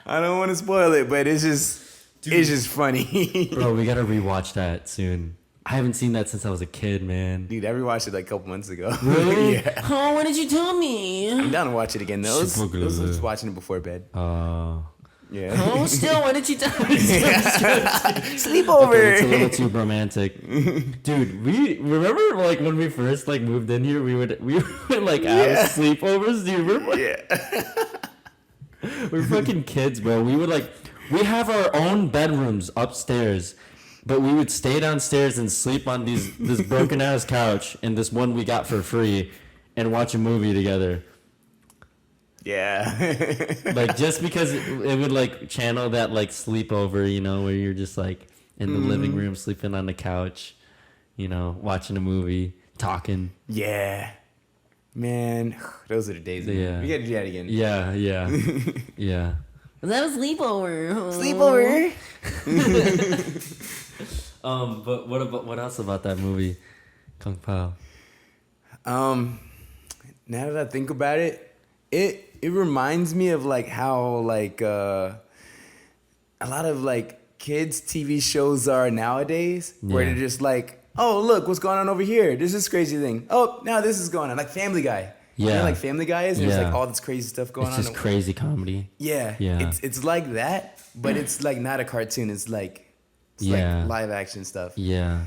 I don't want to spoil it, but it's just funny. Bro, we gotta rewatch that soon. I haven't seen that since I was a kid, man. Dude, I rewatched it like a couple months ago. Really? Yeah. Oh, what did you tell me? I'm down to watch it again. I was just watching it before bed. Yeah. Oh, still, why did you tell me? Sleepover. Okay, it's a little too romantic. Dude, we remember like when we first like moved in here, we would like have sleepovers. Do you remember? Yeah. We're fucking kids, bro. We have our own bedrooms upstairs, but we would stay downstairs and sleep on this broken ass couch and this one we got for free and watch a movie together. Yeah. Like just because it would like channel that like sleepover, you know, where you're just like in the living room sleeping on the couch, you know, watching a movie, talking. Yeah. Man, those are the days. Yeah. We gotta do that again. Yeah. Yeah. That was sleepover. But what else about that movie, Kung Pao? Now that I think about it, it reminds me of like how like a lot of like kids TV shows are nowadays, where they're just like, oh look, what's going on over here? There's this crazy thing. Oh, now this is going on, like Family Guy. Yeah, you know, like Family Guy is. There's like all this crazy stuff going on. It's just crazy comedy. Yeah. It's like that, but it's like not a cartoon. It's like It's Yeah. like live action stuff. Yeah.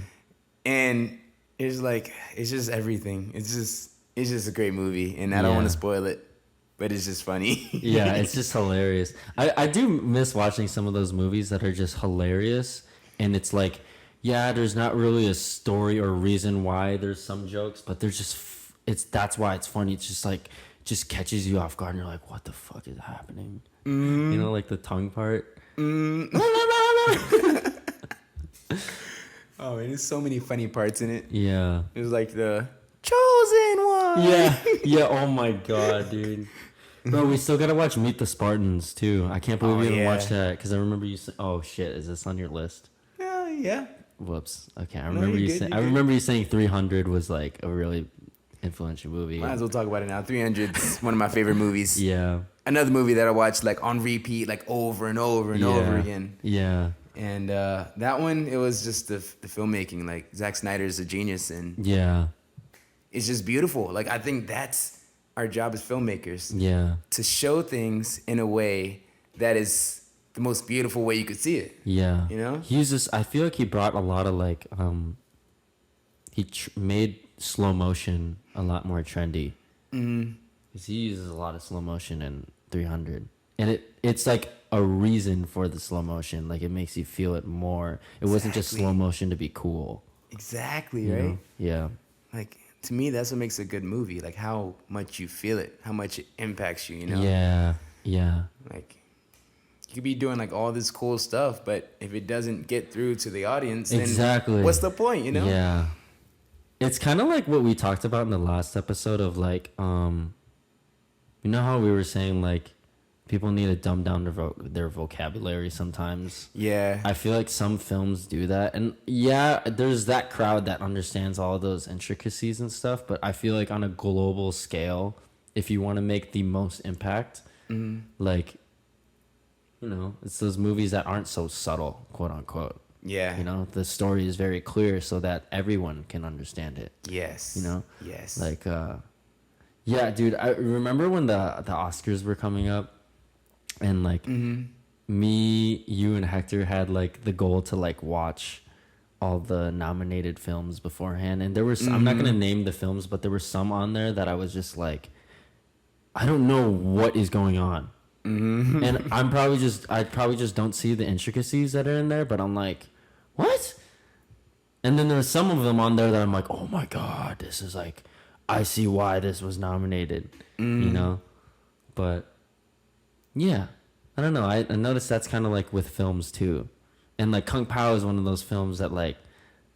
And it's just everything. It's just a great movie, and I don't want Yeah. to spoil it, but it's just funny. Yeah, it's just hilarious. I do miss watching some of those movies that are just hilarious, and it's like, yeah, there's not really a story or reason why there's some jokes, but there's just that's why it's funny. It's just like just catches you off guard, and you're like, what the fuck is happening? You know, like the tongue part. Oh, and there's so many funny parts in it. Yeah. There's like the chosen one. Yeah. Yeah. Oh my god, dude. Bro, we still gotta watch Meet the Spartans too. I can't believe Oh, we haven't yeah. watched that because I remember you. Oh shit, is this on your list? Yeah. Whoops. Okay, I No, remember you're you good, saying. you're I good. remember you saying 300 was like a really influential movie. Might as well talk about it now. 300's one of my favorite movies. Yeah. Another movie that I watched like on repeat, like over and over and over again. Yeah. And that one, it was just the filmmaking. Like Zack Snyder's a genius, and Yeah. it's just beautiful. Like I think that's our job as filmmakers, Yeah. to show things in a way that is the most beautiful way you could see it. Yeah. You know? He uses. I feel like he brought a lot of like. He made slow motion a lot more trendy. Because he uses a lot of slow motion in 300, and it's like a reason for the slow motion. Like it makes you feel it more. It wasn't just Exactly. slow motion to be cool. Exactly, You right? know? Yeah. Like to me, that's what makes a good movie. Like how much you feel it, how much it impacts you. You know? Yeah. Yeah. Like you could be doing like all this cool stuff, but if it doesn't get through to the audience, then Exactly. what's the point? You know? Yeah. It's kind of like what we talked about in the last episode of like, you know how we were saying like people need to dumb down their vocabulary sometimes. Yeah. I feel like some films do that. And yeah, there's that crowd that understands all those intricacies and stuff. But I feel like on a global scale, if you want to make the most impact, like, you know, it's those movies that aren't so subtle, quote unquote. Yeah. You know, the story is very clear so that everyone can understand it. Yes. You know? Yes. Like, yeah, dude, I remember when the Oscars were coming up and like me, you and Hector had like the goal to like watch all the nominated films beforehand. And there were, I'm not going to name the films, but there were some on there that I was just like, I don't know what is going on. And I probably just don't see the intricacies that are in there, but I'm like, what? And then there's some of them on there that I'm like, oh my God, this is like, I see why this was nominated, you know? But yeah, I don't know. I noticed that's kind of like with films too. And like Kung Pao is one of those films that like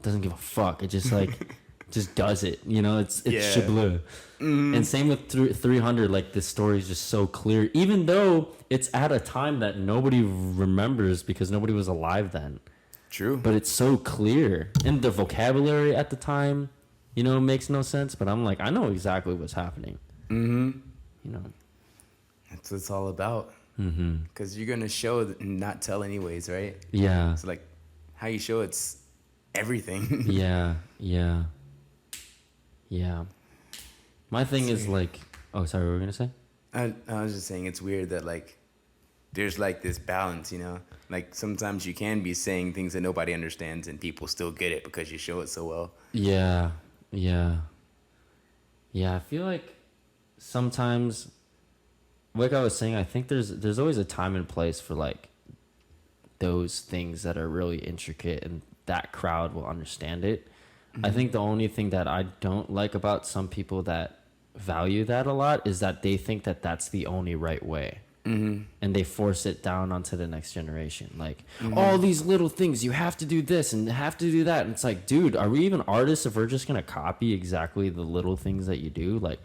doesn't give a fuck. It just like, just does it, you know? It's Shibloo. And same with 300, like the story is just so clear, even though it's at a time that nobody remembers because nobody was alive then. True. But it's so clear. And the vocabulary at the time, you know, makes no sense. But I'm like, I know exactly what's happening. You know? That's what it's all about. Because you're going to show and not tell anyways, right? Yeah. So like how you show it's everything. Yeah. Yeah. Yeah. My thing is like, oh, sorry, what were we going to say? I was just saying it's weird that like there's like this balance, you know? Like sometimes you can be saying things that nobody understands and people still get it because you show it so well. Yeah. Yeah. Yeah, I feel like sometimes, like I was saying, I think there's always a time and place for like those things that are really intricate and that crowd will understand it. I think the only thing that I don't like about some people that value that a lot is that they think that that's the only right way. And they force it down onto the next generation. Like, all these little things, you have to do this and have to do that. And it's like, dude, are we even artists if we're just going to copy exactly the little things that you do? Like,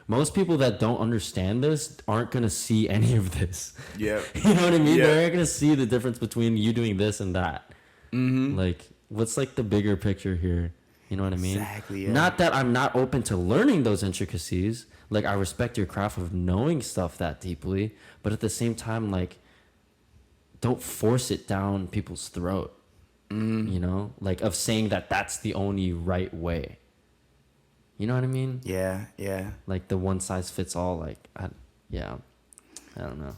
most people that don't understand this aren't going to see any of this. Yeah. You know what I mean? Yeah. They're not going to see the difference between you doing this and that. Like, what's like the bigger picture here? You know what I mean? Exactly, yeah. Not that I'm not open to learning those intricacies. Like, I respect your craft of knowing stuff that deeply. But at the same time, like, don't force it down people's throat. You know? Like, of saying that that's the only right way. You know what I mean? Yeah, yeah. Like, the one size fits all. Like, I don't know.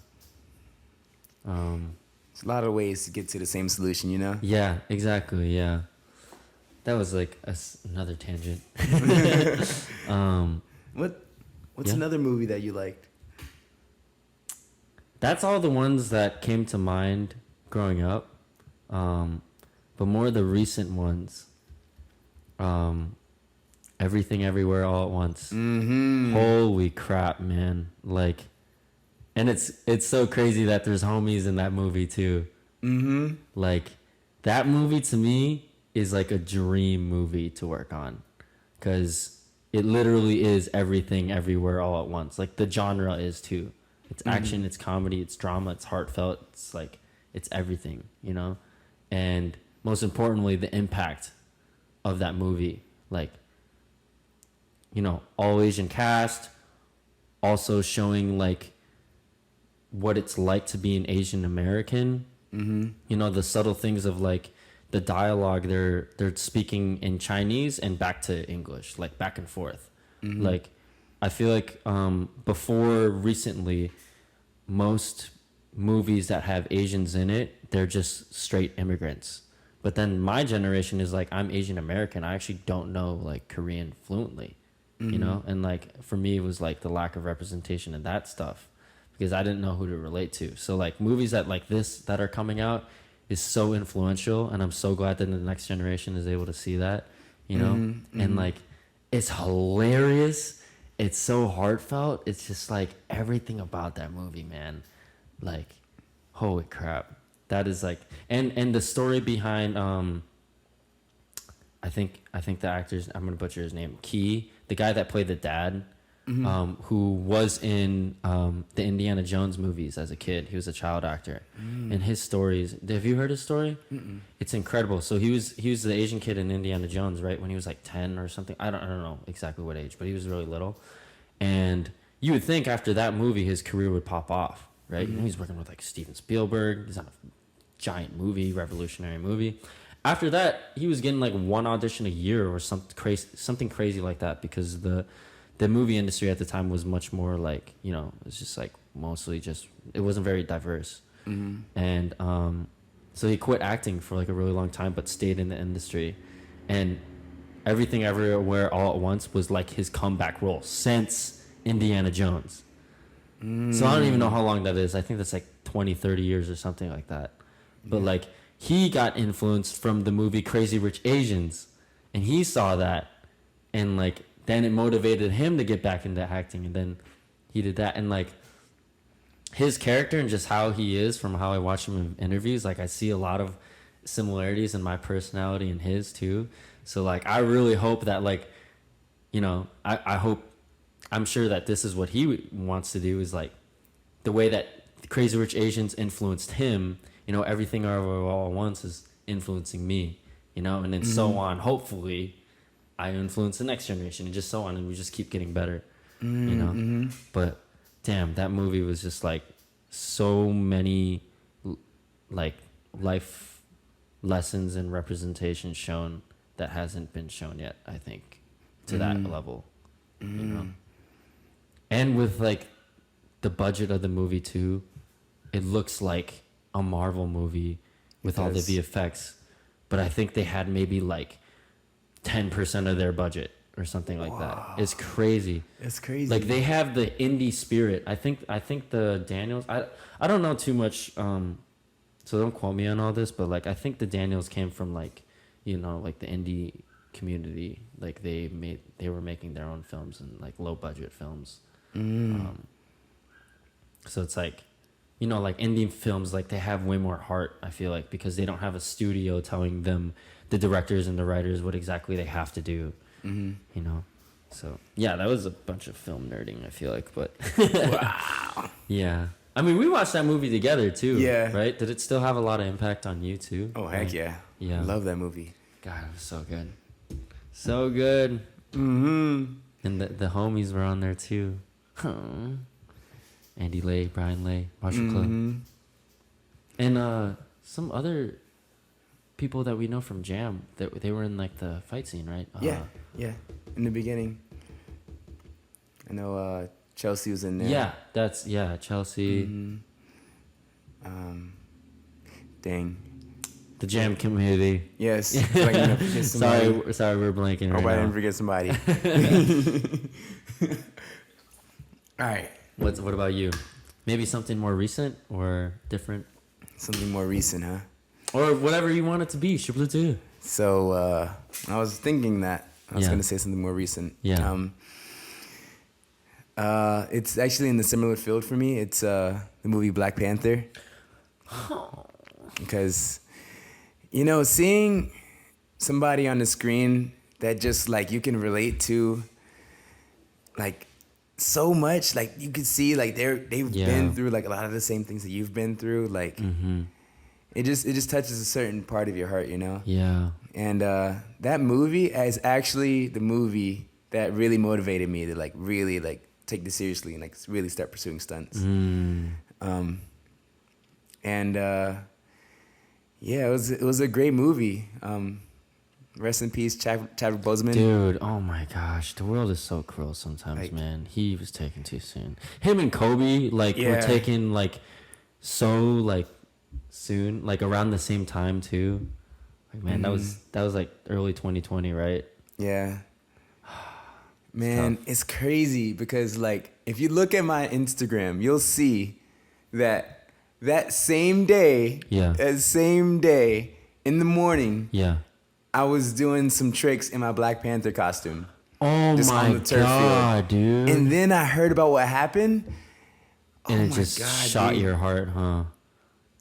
There's a lot of ways to get to the same solution, you know? Yeah, exactly. Yeah, that was like another tangent. What's Yeah. another movie that you liked? That's all the ones that came to mind growing up. But more the recent ones. Everything Everywhere All at Once. Mm-hmm. Holy crap, man. Like, and it's so crazy that there's homies in that movie too. Mm-hmm. Like, that movie to me is like a dream movie to work on. Because it literally is everything everywhere all at once. Like, the genre is too. It's action, it's comedy, it's drama, it's heartfelt. It's like, it's everything, you know? And most importantly, the impact of that movie. Like, you know, all Asian cast, also showing like what it's like to be an Asian American. Mm-hmm. You know, the subtle things of like the dialogue, they're speaking in Chinese and back to English, like back and forth. Mm-hmm. Like, I feel like before recently, most movies that have Asians in it, they're just straight immigrants. But then my generation is like, I'm Asian American. I actually don't know like Korean fluently, you know? And like, for me, it was like the lack of representation in that stuff because I didn't know who to relate to. So like movies that like this that are coming out is so influential. And I'm so glad that the next generation is able to see that, you know? And like, it's hilarious. It's so heartfelt. It's just like everything about that movie, man. Like, holy crap. That is like, and the story behind, I think the actor's, I'm gonna butcher his name, Key, the guy that played the dad, who was in the Indiana Jones movies as a kid. He was a child actor, and his stories. Have you heard his story? It's incredible. So he was the Asian kid in Indiana Jones, right? When he was like 10 or something. I don't know exactly what age, but he was really little. And you would think after that movie his career would pop off, right? You know, he's working with like Steven Spielberg. He's on a giant movie, revolutionary movie. After that, he was getting like one audition a year or something crazy like that, because the movie industry at the time was much more like, you know, it's just like mostly just, it wasn't very diverse. And so he quit acting for like a really long time, but stayed in the industry. And Everything Everywhere All at Once was like his comeback role since Indiana Jones. So I don't even know how long that is. I think that's like 20, 30 years or something like that. But like, he got influenced from the movie Crazy Rich Asians, and he saw that, and like, then it motivated him to get back into acting, and then he did that. And like, his character and just how he is, from how I watch him in interviews, like I see a lot of similarities in my personality and his too. So like, I really hope that, like, you know, I'm sure that this is what he wants to do, is like the way that Crazy Rich Asians influenced him, you know, Everything Everywhere All at Once is influencing me, you know, and then so on. Hopefully I influence the next generation, and just so on, and we just keep getting better, you know. But damn, that movie was just like so many like life lessons and representation shown that hasn't been shown yet, I think, to that level, you know. And with like the budget of the movie too, it looks like a Marvel movie with all the VFX, but I think they had maybe like 10% of their budget or something like that. It's crazy. It's crazy. Like, they have the indie spirit. I think the Daniels, I don't know too much, so don't quote me on all this, but like, I think the Daniels came from like, you know, like the indie community. Like, they were making their own films and like low budget films. So it's like, you know, like indie films, like they have way more heart, I feel like, because they don't have a studio telling them, the directors and the writers, what exactly they have to do, you know. So yeah, that was a bunch of film nerding, I feel like, but Wow. yeah. I mean, we watched that movie together too. Yeah. Right? Did it still have a lot of impact on you too? Oh, heck yeah. Yeah. I love that movie. God, it was so good. So good. And the homies were on there too. Andy Lay, Brian Lay, Marshall Club. And some other people that we know from Jam, that they were in like the fight scene, right? Yeah. In the beginning. I know Chelsea was in there. Yeah, Chelsea. Dang. The jam community. Yes. Like, forget somebody. Sorry, we're blanking right Hope I now. didn't forget somebody. All right. What about you? Maybe something more recent or different? Something more recent, huh? Or whatever you want it to be. Shibloo too. So I was thinking that I was Yeah. going to say something more recent. Yeah. It's actually in the similar field for me. It's the movie Black Panther. Because, you know, seeing somebody on the screen that just like you can relate to, like so much, like you could see like they've been through like a lot of the same things that you've been through. Like it just touches a certain part of your heart, you know? Yeah. And that movie is actually the movie that really motivated me to like really like take this seriously and like really start pursuing stunts. Yeah, it was a great movie. Rest in peace, Chadwick Boseman. Dude, oh my gosh, the world is so cruel sometimes, Like- man. He was taken too soon. Him and Kobe, like, were Yeah. taken like so like soon, like around the same time too. Like, man, that was like early 2020, right? Yeah. Man, it's crazy because like if you look at my Instagram, you'll see that same day, Yeah. that same day in the morning, Yeah. I was doing some tricks in my Black Panther costume. Oh Just my on the turf god, dude. And then I heard about what happened. And Oh it my just God, shot dude. your heart, huh?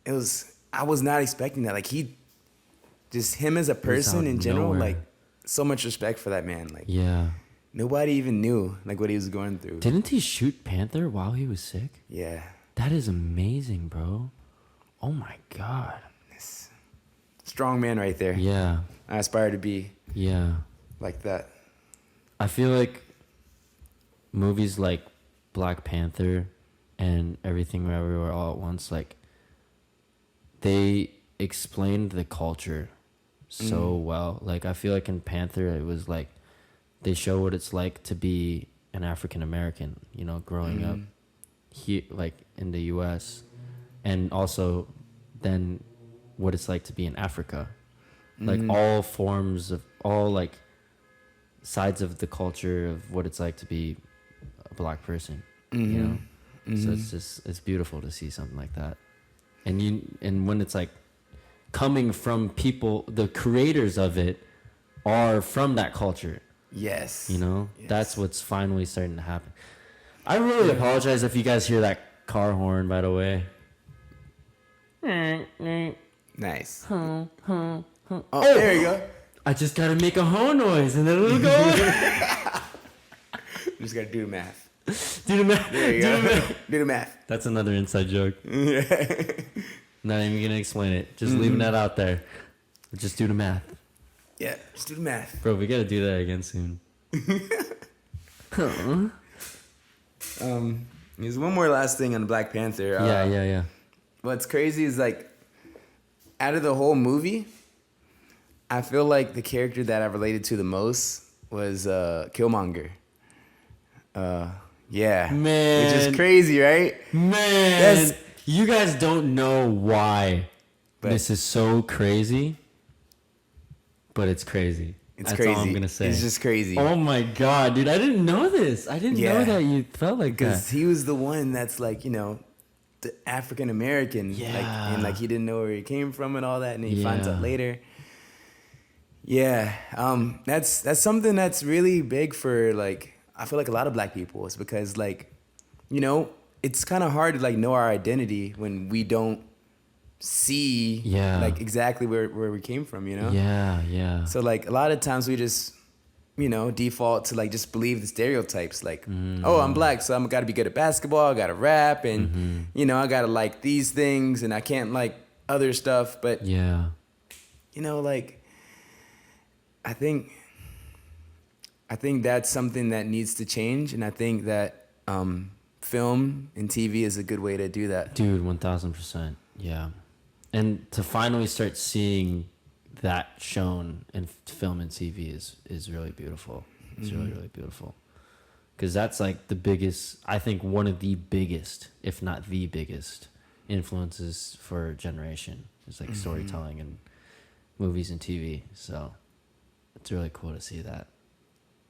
I was not expecting that. Like him as a person out in general, nowhere. like so much respect for that man. Like Yeah. nobody even knew like what he was going through. Didn't he shoot Panther while he was sick? Yeah. That is amazing, bro. Oh my god. Strong man right there. Yeah. I aspire to be Yeah. like that. I feel like movies like Black Panther and Everything Everywhere All at Once, like, they explained the culture so well. Like, I feel like in Panther, it was like they show what it's like to be an African American, you know, growing up here, like in the U.S., and also then what it's like to be in Africa. Like all forms of, all like sides of the culture of what it's like to be a black person, you know? So it's beautiful to see something like that. And when it's like coming from people, the creators of it are from that culture, Yes. you know? Yes. That's what's finally starting to happen. I really apologize if you guys hear that car horn, by the way. Nice. Oh, there you go. I just gotta make a horn noise and then it'll go. You just gotta do the math. Do the math. There you Do the go. math. Do the math. That's another inside joke. Not even gonna explain it. Just leaving that out there. Just do the math. Yeah, just do the math. Bro, we gotta do that again soon. There's one more last thing on Black Panther. Yeah. What's crazy is like, out of the whole movie, I feel like the character that I related to the most was Killmonger. Yeah. Man. Which is crazy, right? Man, That's- you guys don't know why But- this is so crazy, but it's crazy. It's That's crazy. all I'm gonna say. It's just crazy. Oh my god, dude! I didn't know this. I didn't know Yeah. that you felt like Because that. he was the one that's like, you know, the African American. Yeah. Like, and like he didn't know where he came from and all that, and he finds Yeah. out later. Yeah. That's something that's really big for like, I feel like a lot of black people. It's because like, you know, it's kind of hard to like know our identity when we don't see like exactly where we came from, you know? Yeah. So like a lot of times we just, you know, default to like just believe the stereotypes. Like, oh, I'm black, so I'm gotta be good at basketball. I gotta rap, and you know, I gotta like these things, and I can't like other stuff. But Yeah. you know, like, I think that's something that needs to change, and I think that film and TV is a good way to do that. Dude, 1000%. Yeah. And to finally start seeing that shown in film and TV is really beautiful. It's really beautiful. Because that's like the biggest, I think one of the biggest, if not the biggest, influences for a generation It's like storytelling and movies and TV. So it's really cool to see that.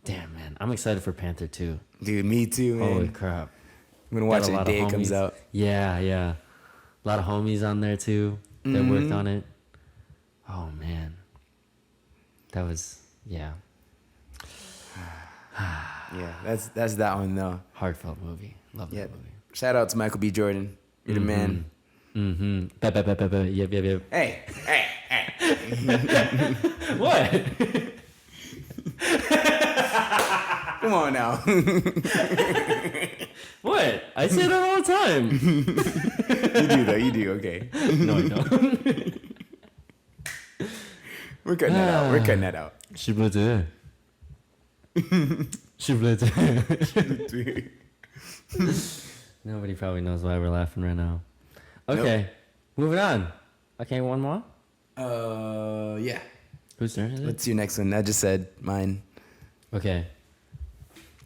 Damn, man, I'm excited for Panther 2. Dude, me too, man. Holy crap! I'm gonna watch Got it a the lot day of it comes homies. out. Yeah, yeah. A lot of homies on there too that worked on it. Oh man, that was yeah. Yeah, that's that one though. Heartfelt movie. Love that movie. Shout out to Michael B. Jordan. You're the man. Mm-hmm. Yep. Hey. What? Come on now. What? I say that all the time. You do though. You do. Okay. No, I don't. We're cutting that out. ShiblooCast. Nobody probably knows why we're laughing right now. Okay, moving on. Okay, one more. Yeah. Whose turn is it? What's your next one? I just said mine. Okay.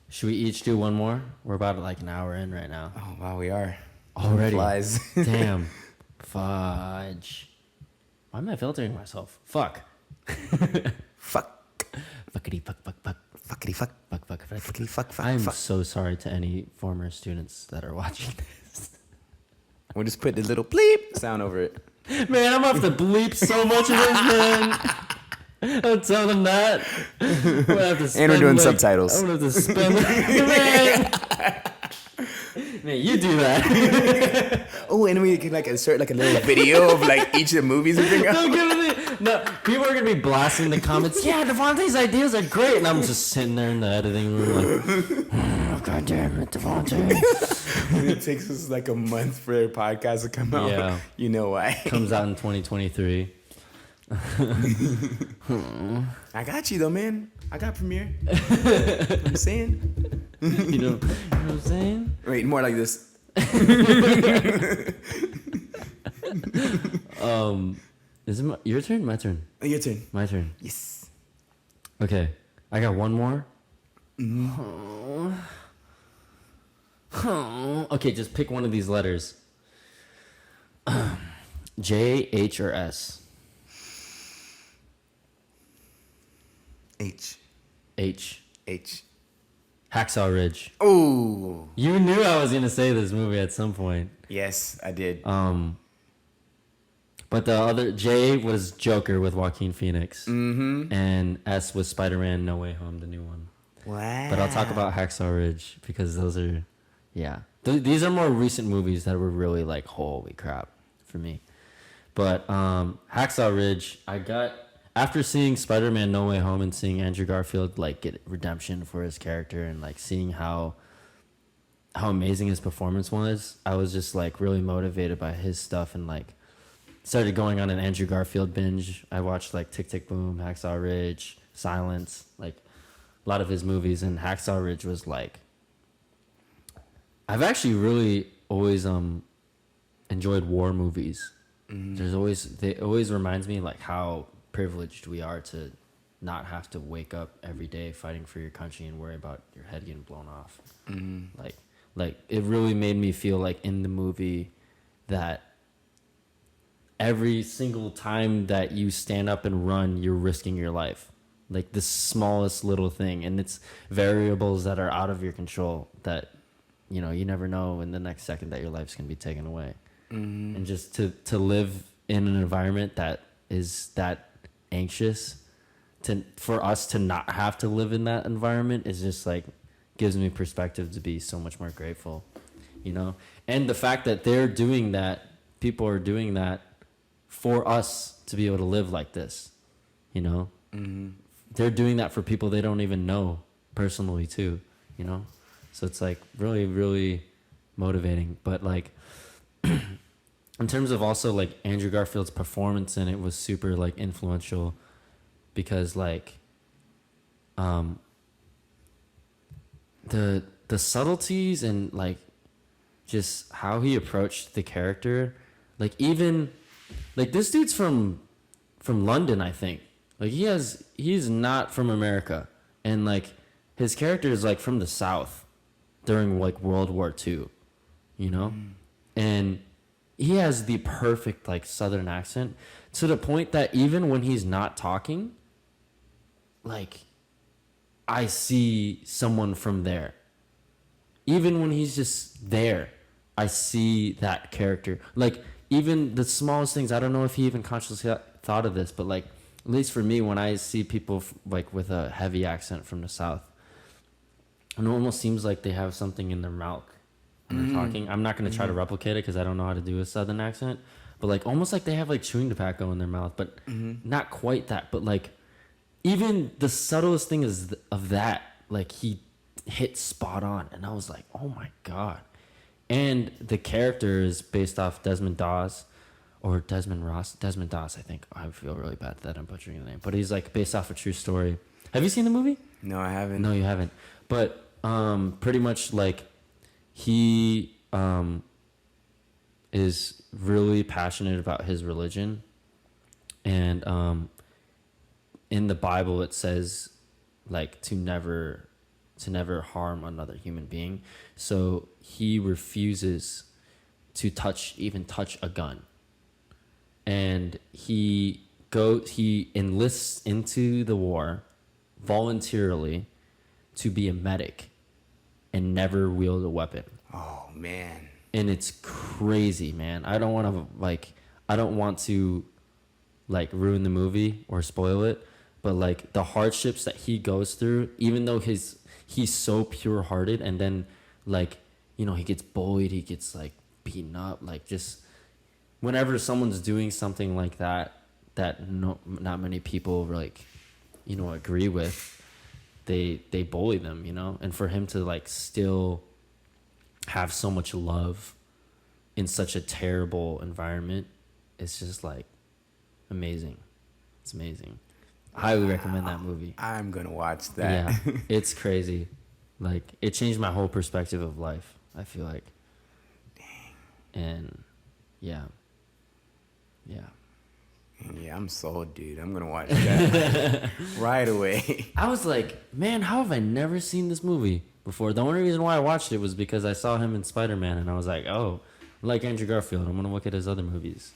Should we each do one more? We're about like an hour in right now. Oh wow, we are. Already. Flies. Damn. Fudge. Why am I filtering myself? Fuck. Fuck. Fuckity fuck. Fuckity fuck. Fuck. Fuckity fuck. I'm Fuck. so sorry to any former students that are watching this. We'll just put the little bleep sound over it. Man, I'm gonna have to bleep so much of this, man. Don't tell them that. I'm gonna have to spend, And we're doing subtitles. I'm gonna have to spend. Man, you do that. Oh, and we can like insert like a little video of like each of the movies we bring out. Don't give me. No, people are gonna be blasting the comments. Yeah, Devante's ideas are great, and I'm just sitting there in the editing room like, oh, God damn it, Devante. It takes us like a month for their podcast to come out. Yeah. You know why? Comes out in 2023. I got you though, man. I got Premiere. You know what I'm saying? You know what I'm saying? Wait, more like this. Is it your turn? My turn. Your turn. My turn. Yes. Okay, I got one more. Okay, just pick one of these letters. J, H, or S? H. H. H. Hacksaw Ridge. Oh. You knew I was gonna say this movie at some point. Yes, I did. But the other J was Joker with Joaquin Phoenix, Mm-hmm. and S was Spider-Man: No Way Home, the new one. Wow. But I'll talk about Hacksaw Ridge because those are, yeah, these are more recent movies that were really like holy crap for me. But Hacksaw Ridge, I got after seeing Spider-Man: No Way Home and seeing Andrew Garfield like get redemption for his character and like seeing how amazing his performance was. I was just like really motivated by his stuff and like started going on an Andrew Garfield binge. I watched like Tick Tick Boom, Hacksaw Ridge, Silence, like a lot of his movies, and Hacksaw Ridge was like, I've actually really always enjoyed war movies. Mm-hmm. It always reminds me like how privileged we are to not have to wake up every day fighting for your country and worry about your head getting blown off. Mm-hmm. Like it really made me feel like in the movie that every single time that you stand up and run, you're risking your life. Like the smallest little thing, and it's variables that are out of your control that, you know, you never know in the next second that your life's gonna be taken away. Mm-hmm. And just to live in an environment that is that anxious, for us to not have to live in that environment is just like gives me perspective to be so much more grateful, you know. And the fact that they're doing that, people are doing that for us to be able to live like this, you know. Mm-hmm. They're doing that for people they don't even know personally too, you know. So it's like really, really motivating. But like in terms of also like Andrew Garfield's performance in it was super like influential because like the subtleties and like just how he approached the character, like even like this dude's from London, I think. Like he's not from America, and like his character is like from the South during like World War II, you know, and he has the perfect like Southern accent to the point that even when he's not talking, like I see someone from there. Even when he's just there, I see that character. Like even the smallest things. I don't know if he even consciously thought of this, but like at least for me, when I see people like with a heavy accent from the South, it almost seems like they have something in their mouth when they're talking. I'm not gonna try to replicate it because I don't know how to do a Southern accent, but like almost like they have like chewing tobacco in their mouth, but not quite that. But like even the subtlest thing is of that, like he hit spot on, and I was like, oh my god. And the character is based off Desmond Doss or Desmond Doss, I think. I feel really bad that I'm butchering the name, but he's like based off a true story. Have you seen the movie? No, I haven't. No, you haven't. But pretty much like he is really passionate about his religion, and in the Bible it says like to never harm another human being. So he refuses to touch a gun. And he enlists into the war voluntarily to be a medic and never wield a weapon. Oh man. And it's crazy, man. I don't want to like ruin the movie or spoil it, but like the hardships that he goes through, even though he's so pure-hearted, and then like, you know, he gets bullied, he gets like beaten up, like just whenever someone's doing something like that not many people like, you know, agree with, they bully them, you know. And for him to like still have so much love in such a terrible environment, it's just like amazing. It's amazing. Highly recommend that movie. I'm gonna watch that. Yeah, it's crazy. Like it changed my whole perspective of life, I feel like. Dang. And yeah. Yeah, I'm sold, dude. I'm gonna watch that right away. I was like, man, how have I never seen this movie before? The only reason why I watched it was because I saw him in Spider-Man, and I was like, oh, I like Andrew Garfield, I'm gonna look at his other movies.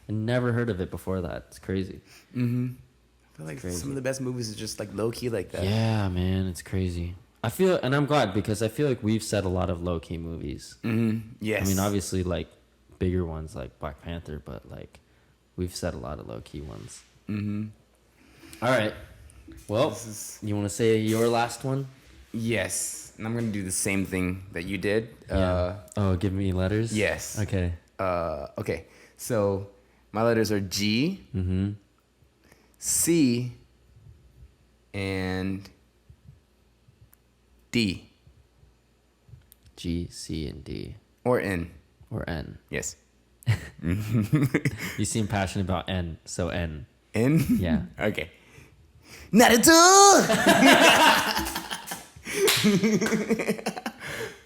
I never heard of it before that. It's crazy. I feel like some of the best movies are just like low-key like that. Yeah, man, it's crazy. And I'm glad, because I feel like we've said a lot of low-key movies. Yes. I mean, obviously, like bigger ones like Black Panther, but like we've said a lot of low-key ones. All right. Well, you want to say your last one? Yes. And I'm going to do the same thing that you did. Yeah. Give me letters? Yes. Okay. Okay. So my letters are G, C, and D. G, C, and D. Or N. Or N. Yes. You seem passionate about N, so N. N? Yeah. Okay. Naruto!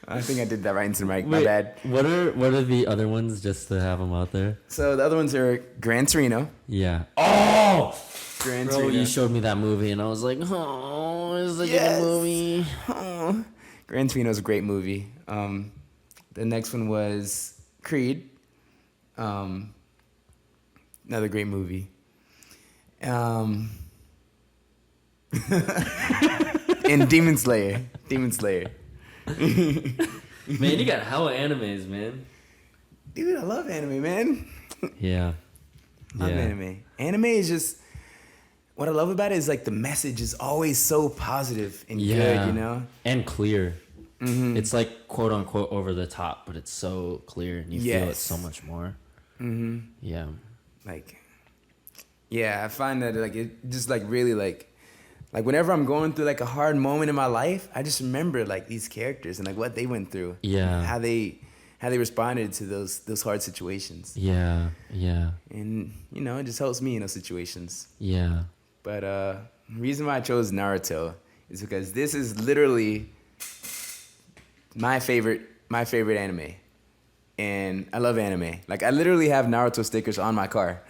I think I did that right into the mic. My bad. What are the other ones, just to have them out there? So the other ones are Gran Torino. Yeah. Oh! Gran Bro, Torino. you showed me that movie, and I was like, oh, it's such a good movie. Oh. Gran Torino is a great movie. The next one was Creed. Another great movie. And Demon Slayer. Man, you got hella animes, man. Dude, I love anime, man. Yeah. I love anime. Anime is just, what I love about it is like the message is always so positive and good, you know? And clear. It's like quote unquote over the top, but it's so clear and you feel it so much more. Yeah. Like, yeah, I find that like it just like really like whenever I'm going through like a hard moment in my life, I just remember like these characters and like what they went through. Yeah. How they responded to those hard situations. Yeah. And you know, it just helps me in those situations. Yeah. But the reason why I chose Naruto is because this is literally my favorite anime. And I love anime. Like I literally have Naruto stickers on my car.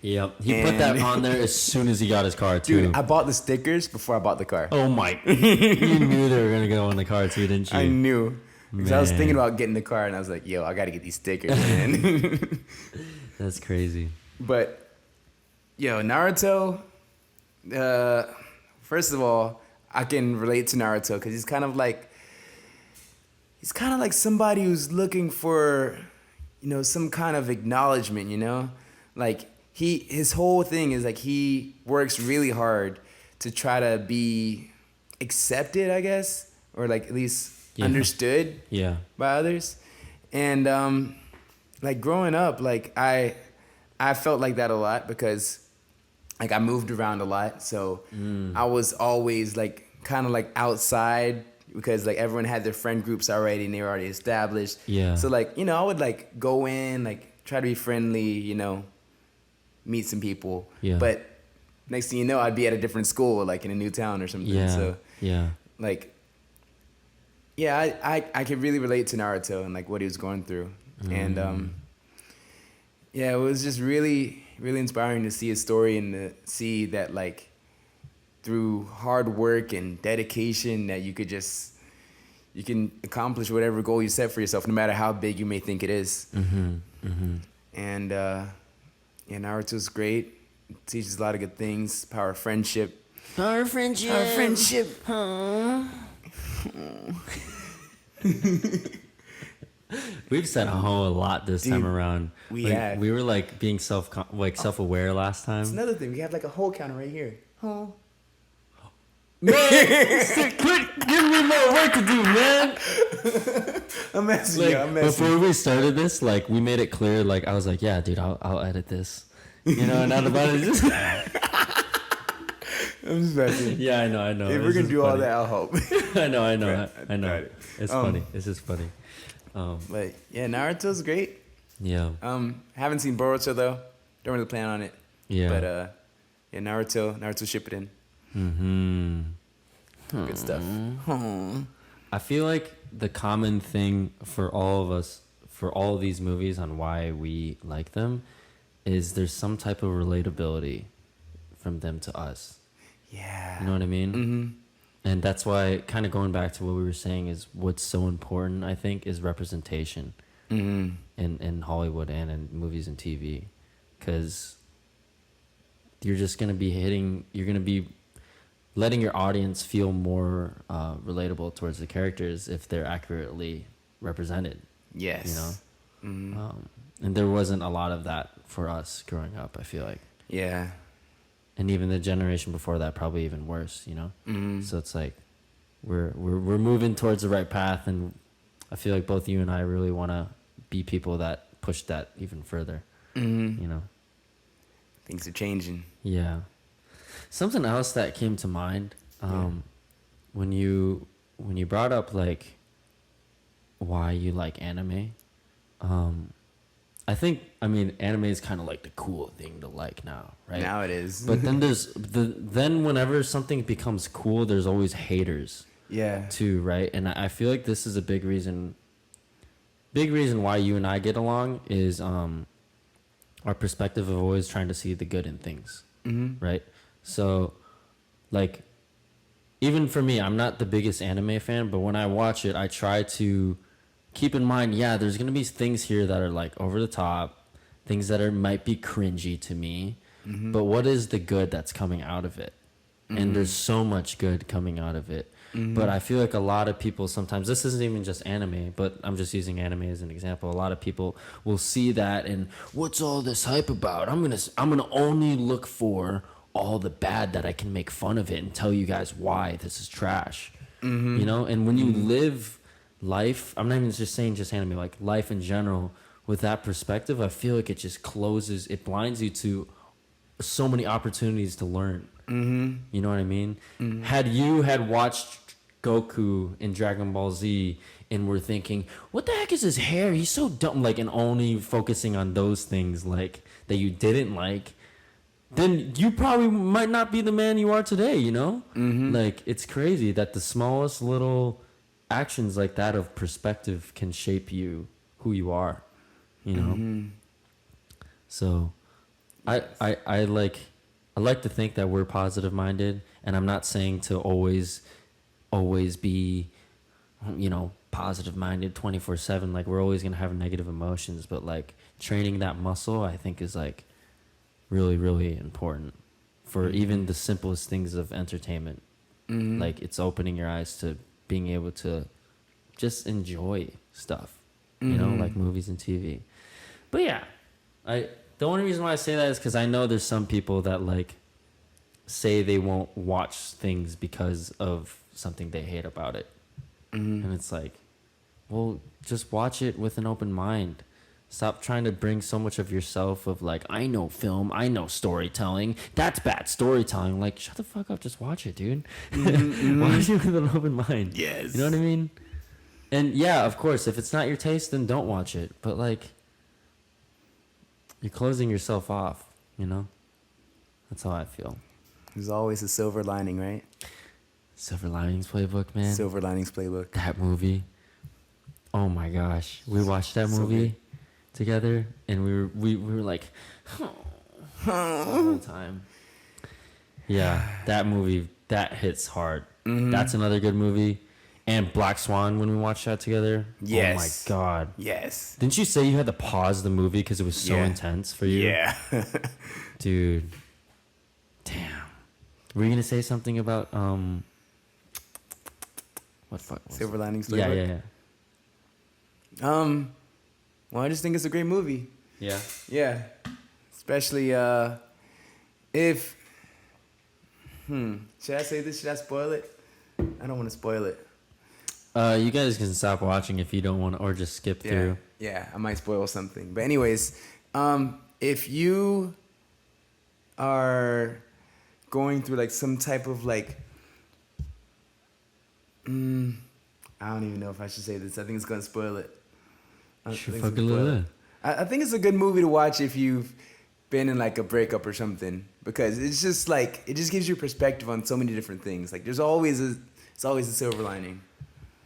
Yep. He put that on there as soon as he got his car too. Dude, I bought the stickers before I bought the car. Oh my. You knew they were going to go on the car too, didn't you? I knew. Because I was Man. thinking about getting the car, and I was like, yo, I got to get these stickers, man. That's crazy. But, yo, Naruto, first of all, I can relate to Naruto because he's kind of like somebody who's looking for, some kind of acknowledgement, Like, his whole thing is like he works really hard to try to be accepted, I guess, or like at least understood by others. And like growing up, like I felt like that a lot because like I moved around a lot, so I was always like kind of like outside because like everyone had their friend groups already and they were already established. Yeah. So like, I would like go in, like try to be friendly, meet some people. Yeah. But next thing you know, I'd be at a different school, like in a new town or something. Yeah. So Yeah. like, yeah, I could really relate to Naruto and like what he was going through. And yeah, it was just really, really inspiring to see his story and to see that like through hard work and dedication that you can accomplish whatever goal you set for yourself, no matter how big you may think it is. And yeah, Naruto's great. It teaches a lot of good things. Power of friendship. Power of friendship. Power of friendship. We've said a whole lot this time around. We have. We were like being self-aware last time. That's another thing. We have like a whole counter right here. Oh. Quit giving me more work to do, man. I'm messing you. Before we started this, like we made it clear. Like I was like, yeah, dude, I'll edit this. And not about it. Just I'm just messing. Yeah, I know. If we're gonna do all that, I'll help. I know. Right. It's funny. It's just funny. But yeah, Naruto's great. Yeah. Haven't seen Boruto though. Don't really plan on it. Yeah. But yeah, Naruto Shippuden. Good stuff. I feel like the common thing for all of us, for all of these movies on why we like them, is there's some type of relatability from them to us. Yeah. You know what I mean? And that's why, kind of going back to what we were saying, is what's so important, I think, is representation in Hollywood and in movies and TV. Because you're just going to be you're going to be letting your audience feel more relatable towards the characters if they're accurately represented. Yes. And there wasn't a lot of that for us growing up, I feel like. Yeah. And even the generation before that, probably even worse, So it's like we're moving towards the right path, and I feel like both you and I really want to be people that push that even further. Things are changing. Yeah. Something else that came to mind when you brought up like why you like anime. I mean, anime is kind of like the cool thing to like now, right? Now it is. But then then whenever something becomes cool, there's always haters. Yeah. Too, right? And I feel like this is a big reason why you and I get along is our perspective of always trying to see the good in things, right? So, like, even for me, I'm not the biggest anime fan, but when I watch it, I try to keep in mind, there's going to be things here that are, like, over the top, things that might be cringy to me, but what is the good that's coming out of it? And there's so much good coming out of it. But I feel like a lot of people sometimes, this isn't even just anime, but I'm just using anime as an example. A lot of people will see that and what's all this hype about? I'm gonna only look for all the bad that I can make fun of it and tell you guys why this is trash. And when you live life, I'm not even just saying just anime, like life in general, with that perspective, I feel like it just it blinds you to so many opportunities to learn. You know what I mean? Had you watched Goku in Dragon Ball Z and were thinking, what the heck is his hair? He's so dumb, like, and only focusing on those things like that you didn't like, then you probably might not be the man you are today, Like, it's crazy that the smallest little actions like that of perspective can shape you, who you are, So I like to think that we're positive minded, and I'm not saying to always be, positive minded 24/7. Like we're always gonna have negative emotions, but like training that muscle, I think, is like really, really important for even the simplest things of entertainment. Like it's opening your eyes to being able to just enjoy stuff, you know, like movies and TV. But yeah, the only reason why I say that is because I know there's some people that like say they won't watch things because of something they hate about it. And it's like, well, just watch it with an open mind. Stop trying to bring so much of yourself of like, I know film, I know storytelling. That's bad storytelling. Like, shut the fuck up. Just watch it, dude. Watch it with an open mind. Yes. You know what I mean? And yeah, of course, if it's not your taste, then don't watch it. But like, you're closing yourself off, you know? That's how I feel. There's always a silver lining, right? Silver Linings Playbook, man. Silver Linings Playbook. That movie. Oh my gosh. We watched that So movie good. together and we were like the whole time. Yeah, that movie, that hits hard. That's another good movie. And Black Swan, when we watched that together. Yes. Oh my god. Yes. Didn't you say you had to pause the movie because it was so Yeah. intense for you? Yeah. Dude. Damn. Were you gonna say something about what fuck was Silver it? Linings Yeah, Playbook. yeah. Well, I just think it's a great movie. Yeah. Yeah. Especially if should I say this? Should I spoil it? I don't want to spoil it. You guys can stop watching if you don't want to, or just skip Yeah. through. Yeah, I might spoil something. But anyways, if you are going through like some type of like I don't even know if I should say this. I think it's gonna spoil it. I think it's gonna spoil it. I think it's a good movie to watch if you've been in like a breakup or something, because it's just like it just gives you perspective on so many different things. Like it's always a silver lining.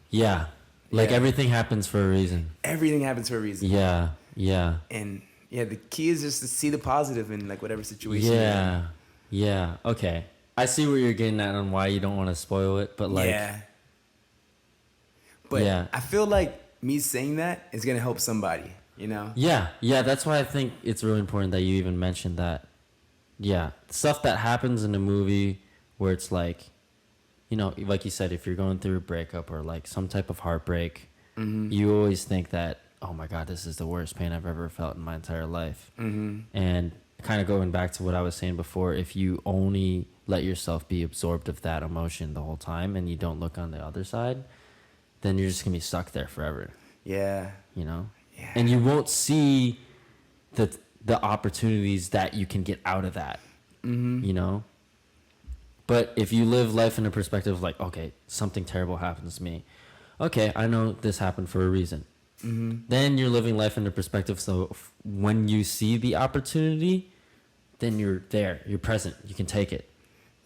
Yeah. Like Yeah. everything happens for a reason. Everything happens for a reason. Yeah. Yeah. And yeah, the key is just to see the positive in like whatever situation. Yeah. Yeah. Okay. I see where you're getting at on why you don't want to spoil it, but like, yeah. But Yeah. I feel like me saying that is gonna help somebody. You know. yeah. That's why I think it's really important that you even mentioned that. Yeah. Stuff that happens in a movie where it's like, you know, like you said, if you're going through a breakup or like some type of heartbreak, you always think that, oh my God, this is the worst pain I've ever felt in my entire life. And kind of going back to what I was saying before, if you only let yourself be absorbed of that emotion the whole time and you don't look on the other side, then you're just going to be stuck there forever, Yeah. you know? Yeah. And you won't see the opportunities that you can get out of that, you know? But if you live life in a perspective of like, okay, something terrible happens to me. Okay, I know this happened for a reason. Then you're living life in a perspective. So when you see the opportunity, then you're there. You're present. You can take it.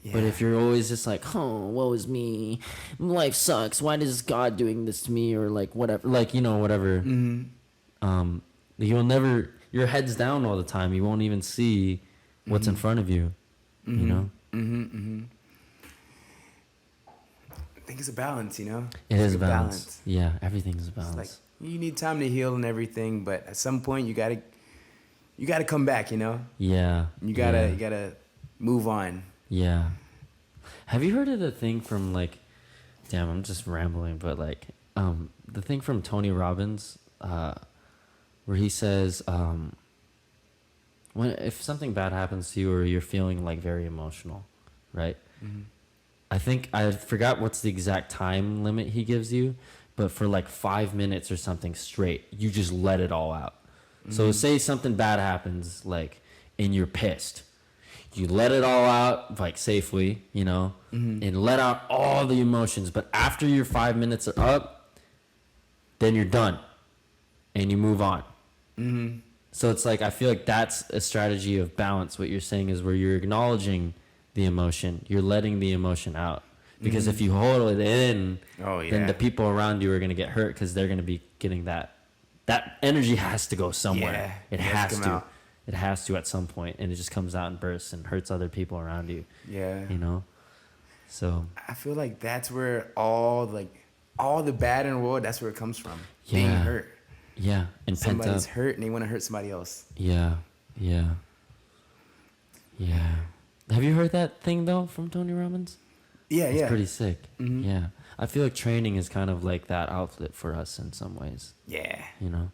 Yeah. But if you're always just like, oh, woe is me. Life sucks. Why is God doing this to me? Or like whatever. Like, you know, whatever. You'll never, your head's down all the time. You won't even see what's in front of you, you know? I think it's a balance, you know? It is a a balance. Yeah, everything's a balance. Like you need time to heal and everything, but at some point you gotta come back, you know? Yeah. You yeah. gotta move on. Yeah. Have you heard of the thing from like, damn, I'm just rambling, but like, the thing from Tony Robbins, where he says, if something bad happens to you or you're feeling like very emotional, right? I think I forgot what's the exact time limit he gives you, but for like 5 minutes or something straight, you just let it all out. So say something bad happens, like, and you're pissed. You let it all out, like, safely, you know, and let out all the emotions. But after your 5 minutes are up, then you're done, and you move on. So it's like, I feel like that's a strategy of balance. What you're saying is where you're acknowledging the emotion, you're letting the emotion out. Because if you hold it in, then the people around you are going to get hurt because they're going to be getting that energy has to go somewhere. Yeah, it has come to. out. It has to at some point, and it just comes out and bursts and hurts other people around you. Yeah. You know? So. I feel like that's where all like all the bad in the world, that's where it comes from. Yeah. Being hurt. Yeah, and pent up. Somebody's hurt and they want to hurt somebody else. Yeah. Have you heard that thing though from Tony Robbins? Yeah, It's yeah. pretty sick. Mhm. Yeah, I feel like training is kind of like that outlet for us in some ways. Yeah. You know.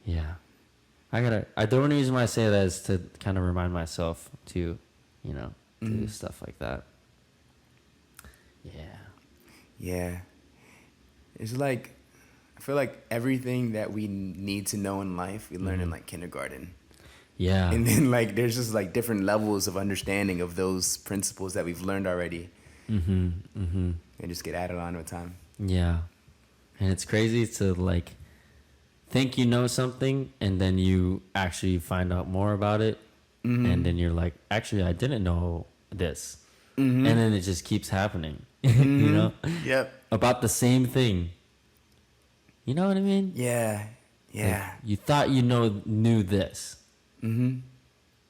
Yeah, the only reason why I say that is to kind of remind myself to, you know, do stuff like that. Yeah. Yeah. It's like, I feel like everything that we need to know in life, we learn in like kindergarten. Yeah. And then like there's just like different levels of understanding of those principles that we've learned already. And just get added on with time. Yeah. And it's crazy to like think you know something and then you actually find out more about it. And then you're like, actually, I didn't know this. And then it just keeps happening, you know? Yep. About the same thing. You know what I mean? Yeah. Yeah. Like, you thought you knew this. And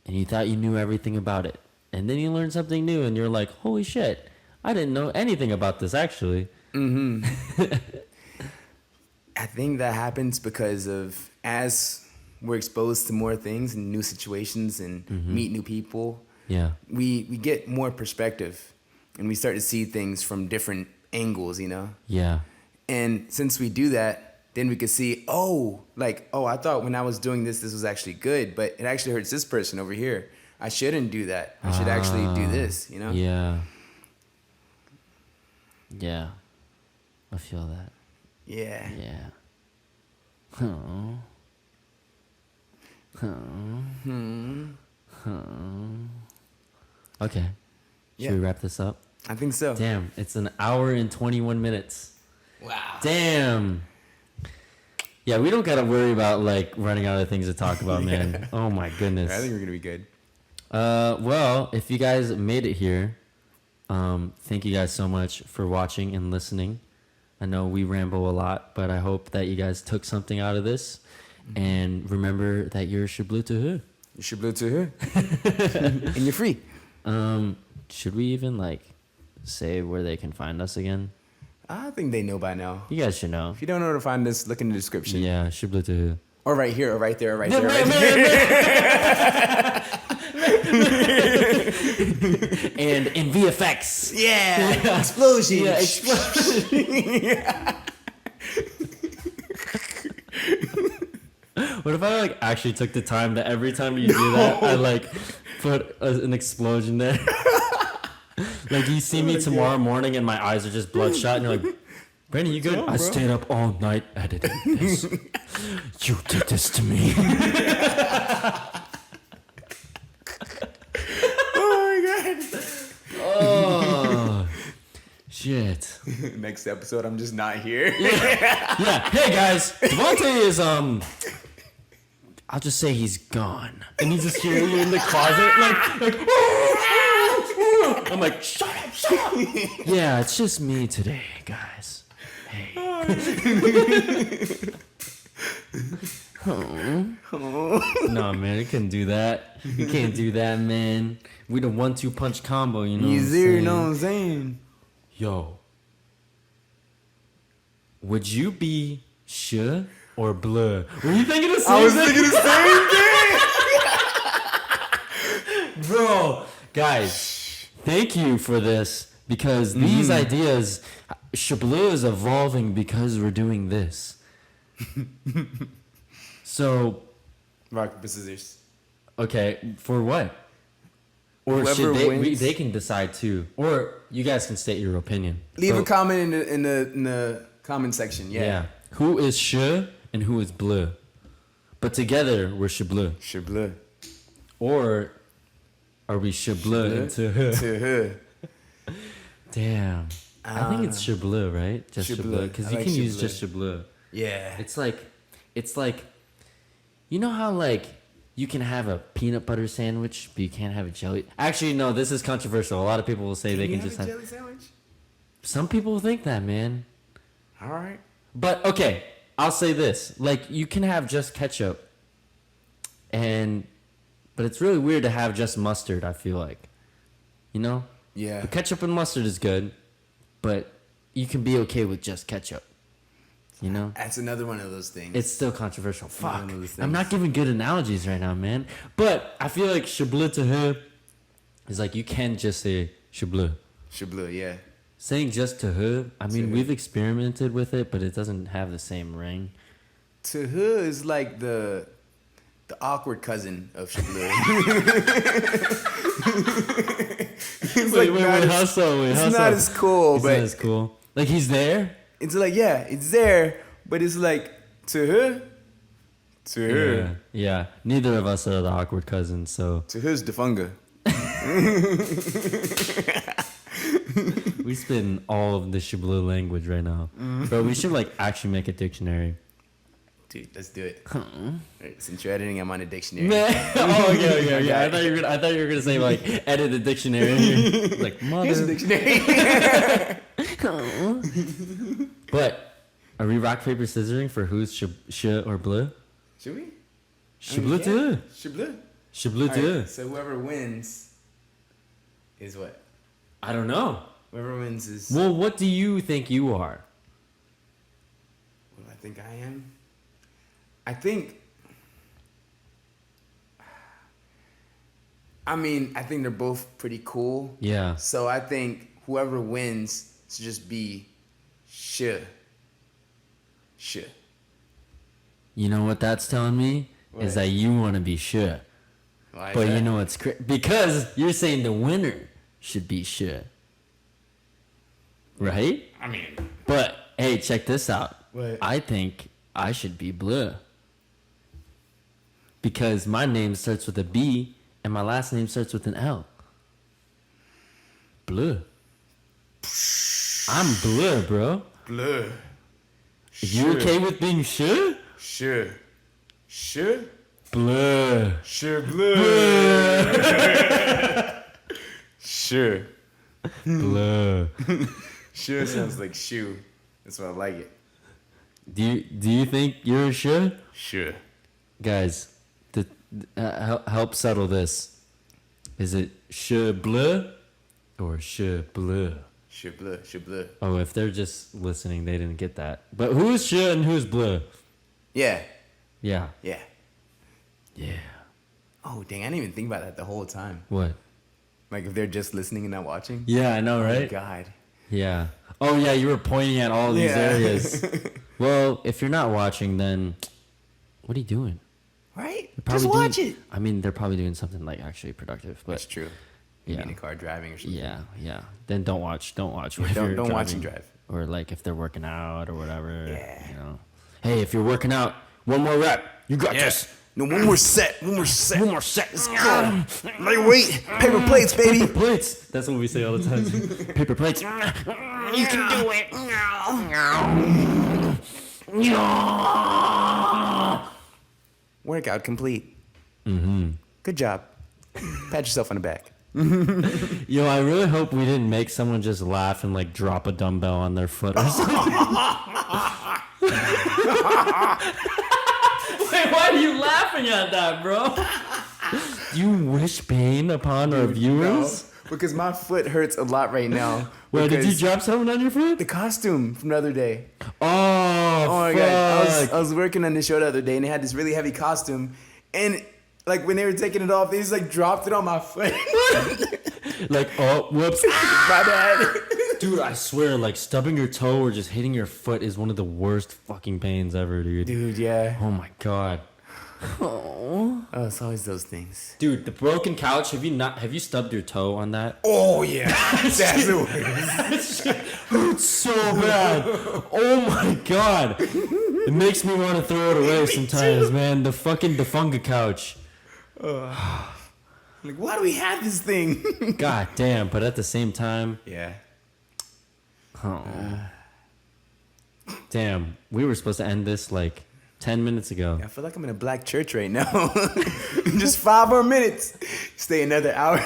you thought you knew everything about it. And then you learn something new and you're like, holy shit, I didn't know anything about this actually. I think that happens because of as we're exposed to more things and new situations and meet new people, Yeah. we get more perspective and we start to see things from different angles, you know? Yeah. And since we do that, then we could see, I thought when I was doing this was actually good, but it actually hurts this person over here. I shouldn't do that. I should actually do this, you know? Yeah. Yeah. I feel that. Yeah. Yeah. Oh. Okay. Should Yeah. we wrap this up? I think so. Damn, it's an hour and 21 minutes. Wow. Damn. Yeah, we don't gotta worry about like running out of things to talk about, man. Oh my goodness. I think we're gonna be good. Well, if you guys made it here, thank you guys so much for watching and listening. I know we ramble a lot, but I hope that you guys took something out of this. And remember that you're ShiblooCast. You should blow to her. And you're free. Should we even like say where they can find us again? I think they know by now. You guys should know. If you don't know where to find us, look in the description. Yeah, ShiblooCast. Or right here, or right there, or right there, right there. And in VFX. Yeah. Explosion. Yeah, explosion. What if I like actually took the time to every time you do that, I like put an explosion there? Like you see me tomorrow morning and my eyes are just bloodshot and you're like, Brandon, you good? on, I bro? stayed up all night editing this. You did this to me. Oh my god. Oh, shit. Next episode, I'm just not here. Yeah. Hey guys, Devante is I'll just say he's gone, and you just hear you in the closet, like I'm like, shut up. Yeah, it's just me today, guys. Hey. No, man, you couldn't do that. You can't do that, man. We the 1-2 punch combo, you know. You know what I'm saying? Yo, would you be sure or blur? Were you thinking the same I was thing? thinking the same thing. Bro, guys, thank you for this because these ideas, Shibloo is evolving because we're doing this. So, Rock, paper, scissors. okay, for what? Or Whoever should wins. they can decide too, or you guys can state your opinion. Leave So- a comment in the comment section. Yeah. Who is Sh and who is Bleu? But together we're Shibloo. Shibloo. Or are we Shibloo into her? To her. Damn. I think it's Shibloo, right? Just Shibloo. Shibloo. Because I you like can use Shibloo. just Shibloo. Yeah. It's like, you know how like you can have a peanut butter sandwich, but you can't have a jelly. Actually, no, this is controversial. A lot of people will say they can just have. jelly sandwich. Some people think that, man. All right. But okay, I'll say this: like you can have just ketchup, but it's really weird to have just mustard. I feel like, you know, Yeah. the ketchup and mustard is good, but you can be okay with just ketchup. You know? That's another one of those things. It's still controversial. Fuck. One of those I'm not things. giving good analogies right now, man. But I feel like shibloo is like you can't just say shibloo. Shibloo, yeah. Saying just to I mean, To. we've experimented with it, but it doesn't have the same ring. Tuhu is like the awkward cousin of Shibloo. It's Wait, not as- how so? Wait, it's how so? not as cool, It's but not as cool. Like he's there? it's like, yeah, it's there, but it's like, Tuhu? Tuhu. Yeah. Yeah. Neither of us are the awkward cousins, so Tuhu's defunga. we spin all of the shibloo language right now. Bro, we should like actually make a dictionary. Dude, let's do it. Right, since you're editing, I'm on a dictionary. Oh, okay. I thought you were gonna say like edit the dictionary. Like Here's a mother. dictionary. But are we rock paper scissoring for who's sh or bleu? Should we? Shibloo too. Shibloo. Shibloo All too. right, so whoever wins is what? I don't know. Whoever wins is Well, what do you think you are? what do I think I am? I think they're both pretty cool. Yeah. So I think whoever wins should just be Sh. You know what that's telling me? What? Is that you want to be sure. Why is But that? you know what's because you're saying the winner should be sure. Right? I mean, But hey, check this out. What? I think I should be bleu. Because my name starts with a B and my last name starts with an L. Bleu. I'm bleu, bro. bleu. You okay with being sure? Sure. Bleu. Sure, bleu. Sure. Bleu. Sure sounds like shoe. That's why I like it. Do you think you're sure? Sure. Guys, help settle this. Is it che bleu or che bleu? Sure, bleu. Oh, if they're just listening, they didn't get that. But who's che and who's bleu? Yeah. Yeah. Yeah. Yeah. Oh, dang. I didn't even think about that the whole time. What? Like, if they're just listening and not watching. Yeah, I know, Oh, my right? God. Yeah. Oh, yeah, you were pointing at all these Yeah. areas. Well, if you're not watching, then what are you doing? Right? They're Just probably watch doing- it. I mean, they're probably doing something like actually productive, but That's true. Yeah. Yeah. In a car driving or something. yeah. Then don't watch. Don't watch. Yeah, if don't- you're don't watch and driving. drive. Or like if they're working out or whatever. Yeah. You know. Hey, if you're working out, one more rep. You got this. No, one more set. One more set. One more set. Let's go. Lightweight. Paper plates, baby. Paper plates. That's what we say all the time. Paper plates. You can do it. Workout complete. Mm-hmm. Good job. Pat yourself on the back. Yo, I really hope we didn't make someone just laugh and like drop a dumbbell on their foot or something. Wait, why are you laughing at that, bro? Do you wish pain upon our viewers? No, because my foot hurts a lot right now. Wait, did you because drop something on your foot? the costume from the other day? Oh, Oh my fuck. god! I was working on the show the other day, and they had this really heavy costume, and like when they were taking it off, they just like dropped it on my foot. Like, oh, whoops. My bad. Dude, I swear, like stubbing your toe or just hitting your foot is one of the worst fucking pains ever, dude. Dude, yeah. Oh my god. Oh, it's always those things. Dude, the broken couch, have you stubbed your toe on that? Oh yeah, that's the worst. It hurts so bad. Oh my god. It makes me want to throw it away sometimes, man. The fucking defunga couch. Like, why do we have this thing? God damn, but at the same time, Yeah. oh. Damn, we were supposed to end this like 10 minutes ago. I feel like I'm in a black church right now. Just 5 more minutes. Stay another hour.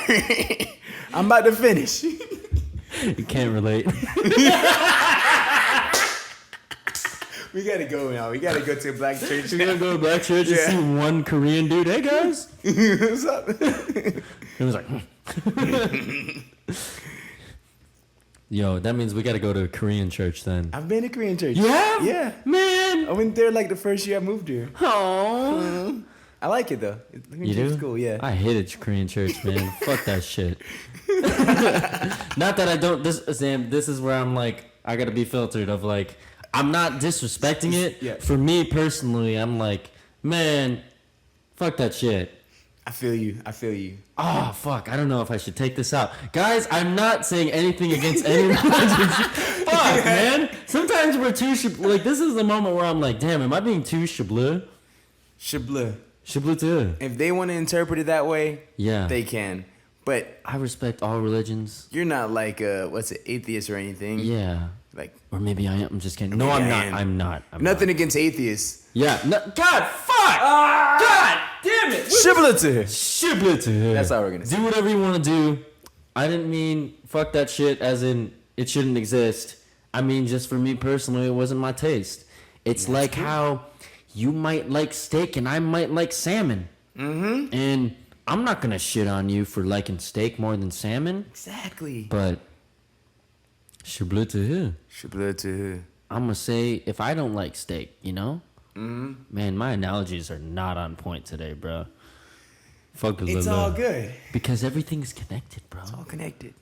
I'm about to finish. You can't relate. We gotta go now. We gotta go to a black church. You're gonna go to black church and Yeah. see one Korean dude. Hey guys. What's up? It was like, Yo, that means we got to go to a Korean church then. I've been to Korean church. You have? Yeah. Man. I went there like the first year I moved here. Oh. I like it though. Korean You church do? is cool, yeah. I hated Korean church, man. Fuck that shit. Not that I don't. Sam, this is where I'm like, I gotta be filtered. Of like, I'm not disrespecting it. Yeah. For me personally, I'm like, man, fuck that shit. I feel you. I feel you. Oh fuck! I don't know if I should take this out, guys. I'm not saying anything against any religion. Fuck, man. Sometimes we're too like. This is the moment where I'm like, damn, am I being too shibloo? Shibloo. Shibloo too. If they want to interpret it that way, Yeah. they can. But I respect all religions. you're not like atheist or anything. Yeah. Like Or maybe I am. I'm just kidding. No, I'm not. I'm not. I'm nothing not. against atheists. Yeah. No, God, fuck. God damn it. Shibloo to her. Shibloo to her. That's all we're gonna say. Do whatever you want to do. I didn't mean fuck that shit as in it shouldn't exist. I mean just for me personally, it wasn't my taste. It's like how you might like steak and I might like salmon. Mm-hmm. And I'm not gonna shit on you for liking steak more than salmon. Exactly. But shibloo to her. Shibloo to her. I'm gonna say if I don't like steak, you know, man, my analogies are not on point today, bro. Fuck the It's all good. because everything's connected, bro. It's all connected.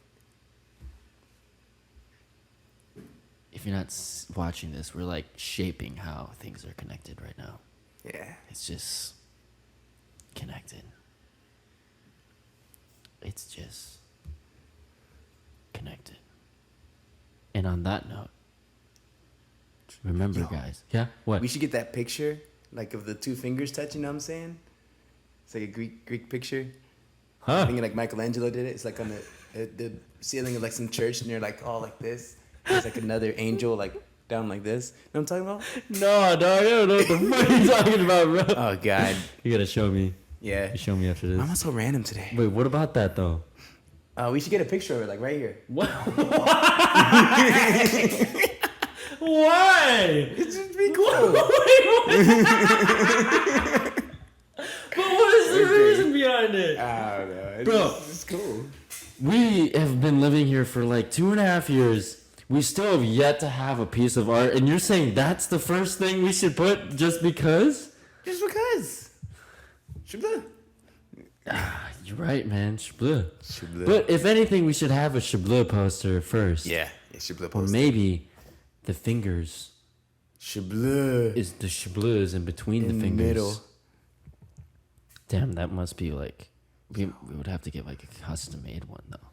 If you're not watching this, we're like shaping how things are connected right now. Yeah. It's just connected. It's just connected. And on that note, remember, guys. Yeah. What? We should get that picture, like of the two fingers touching. You know what I'm saying? It's like a Greek picture. I Huh? think like Michelangelo did it. It's like on the ceiling of like some church, and they're like all like this. There's like another angel like down like this. You know what I'm talking about? No, dog. I don't know what the fuck you're talking about, bro. Oh God. You gotta show me. Yeah. You show me after Why am I this. so random today? Wait, what about that though? We should get a picture of it, like right here. What? Why? It's just be cool. But what is the reason behind it? I don't know. Bro. It's cool. We have been living here for like 2.5 years. We still have yet to have a piece of art, and you're saying that's the first thing we should put just because? Just because. Shibloo. You're right, man. Shibloo. Shibloo. But if anything, we should have a Shibloo poster first. Yeah. Shibloo Or poster. maybe the fingers Shibloo. is the Shibloos in between In the the fingers. middle. Damn, that must be like we would have to get like a custom made one though.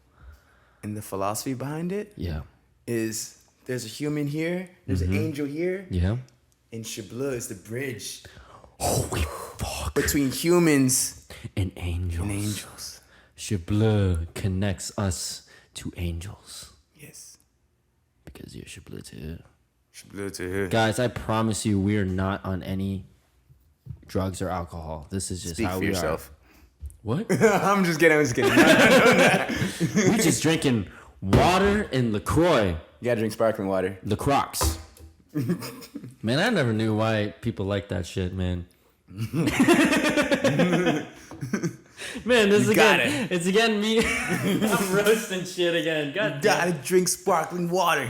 And the philosophy behind it Yeah. is there's a human here, there's an angel here, Yeah. and Shibloo is the bridge Holy fuck. between humans And angels. and angels. Shibloo connects us to angels. Yes. Because you're Shibloo too. Shibloo to her. Guys, I promise you we are not on any drugs or alcohol. This is just Speak how for we yourself. are. What? I'm just kidding. We just drinking water and LaCroix. You gotta drink sparkling water. LaCroix. Man, I never knew why people like that shit, man. Man, this is got again. It's again me. I'm roasting shit again. God damn. Gotta drink sparkling water.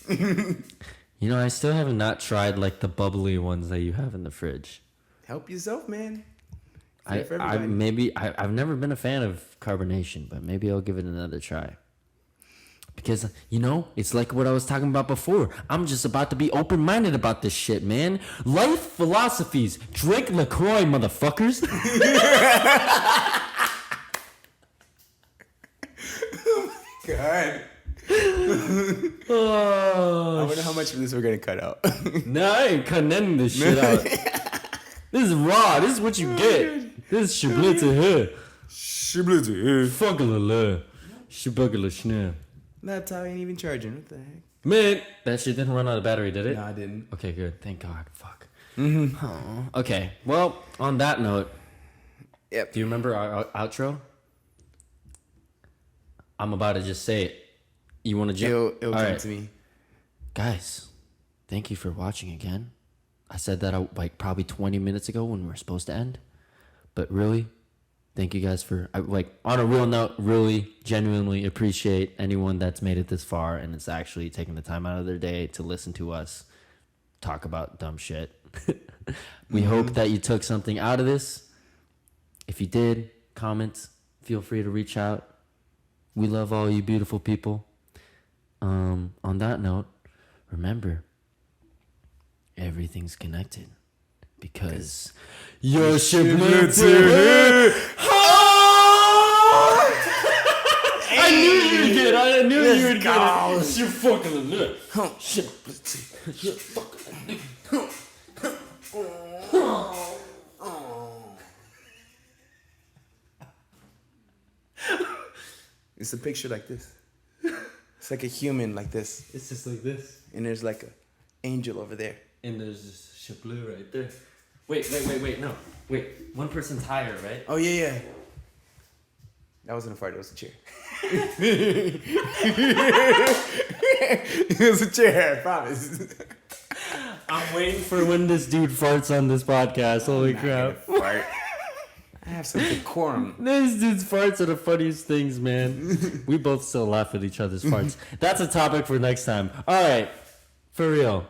You know, I still have not tried like the bubbly ones that you have in the fridge. Help yourself, man. I've never been a fan of carbonation, but maybe I'll give it another try. Because, you know, it's like what I was talking about before. I'm just about to be open-minded about this shit, man. Life philosophies. Drink LaCroix, motherfuckers. God. Oh, I wonder how much of this we're gonna cut out. no, I ain't cutting any of this shit out. This is raw. This is what you get. This is Shibloo to her. Shibloo to her. Fuck a la. Shibugala schnell. Laptop ain't even charging. What the heck? Man, that shit didn't run out of battery, did it? No, I didn't. Okay, good. Thank God. Fuck. Oh, okay. Well, on that note, Yep. do you remember our outro? I'm about to just say it. You want to jump? It'll All come right. to me. Guys, thank you for watching again. I said that like probably 20 minutes ago when we were supposed to end. But really, thank you guys for on a real note, really genuinely appreciate anyone that's made it this far and is actually taking the time out of their day to listen to us talk about dumb shit. We hope that you took something out of this. If you did, comments, feel free to reach out. We love all you beautiful people. On that note, remember, everything's connected because you're Shibloo. I knew you would get it. I knew you would get it. You're fucking lit. You're fucking lit. It's a picture like this. It's like a human like this. It's just like this. And there's like an angel over there. And there's just Shibloo right there. Wait, no. Wait, one person's higher, right? Oh, yeah. That wasn't a fart, it was a chair. It was a chair, I promise. I'm waiting for when this dude farts on this podcast. Holy crap. Fart. I have some decorum. This dude's farts are the funniest things, man. We both still laugh at each other's farts. That's a topic for next time. All right. For real.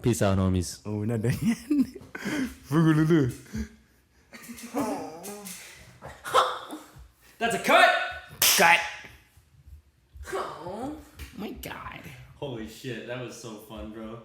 Peace out, homies. Oh, we're not done yet. We're gonna do. That's a cut. Cut. Oh my God. Holy shit. That was so fun, bro.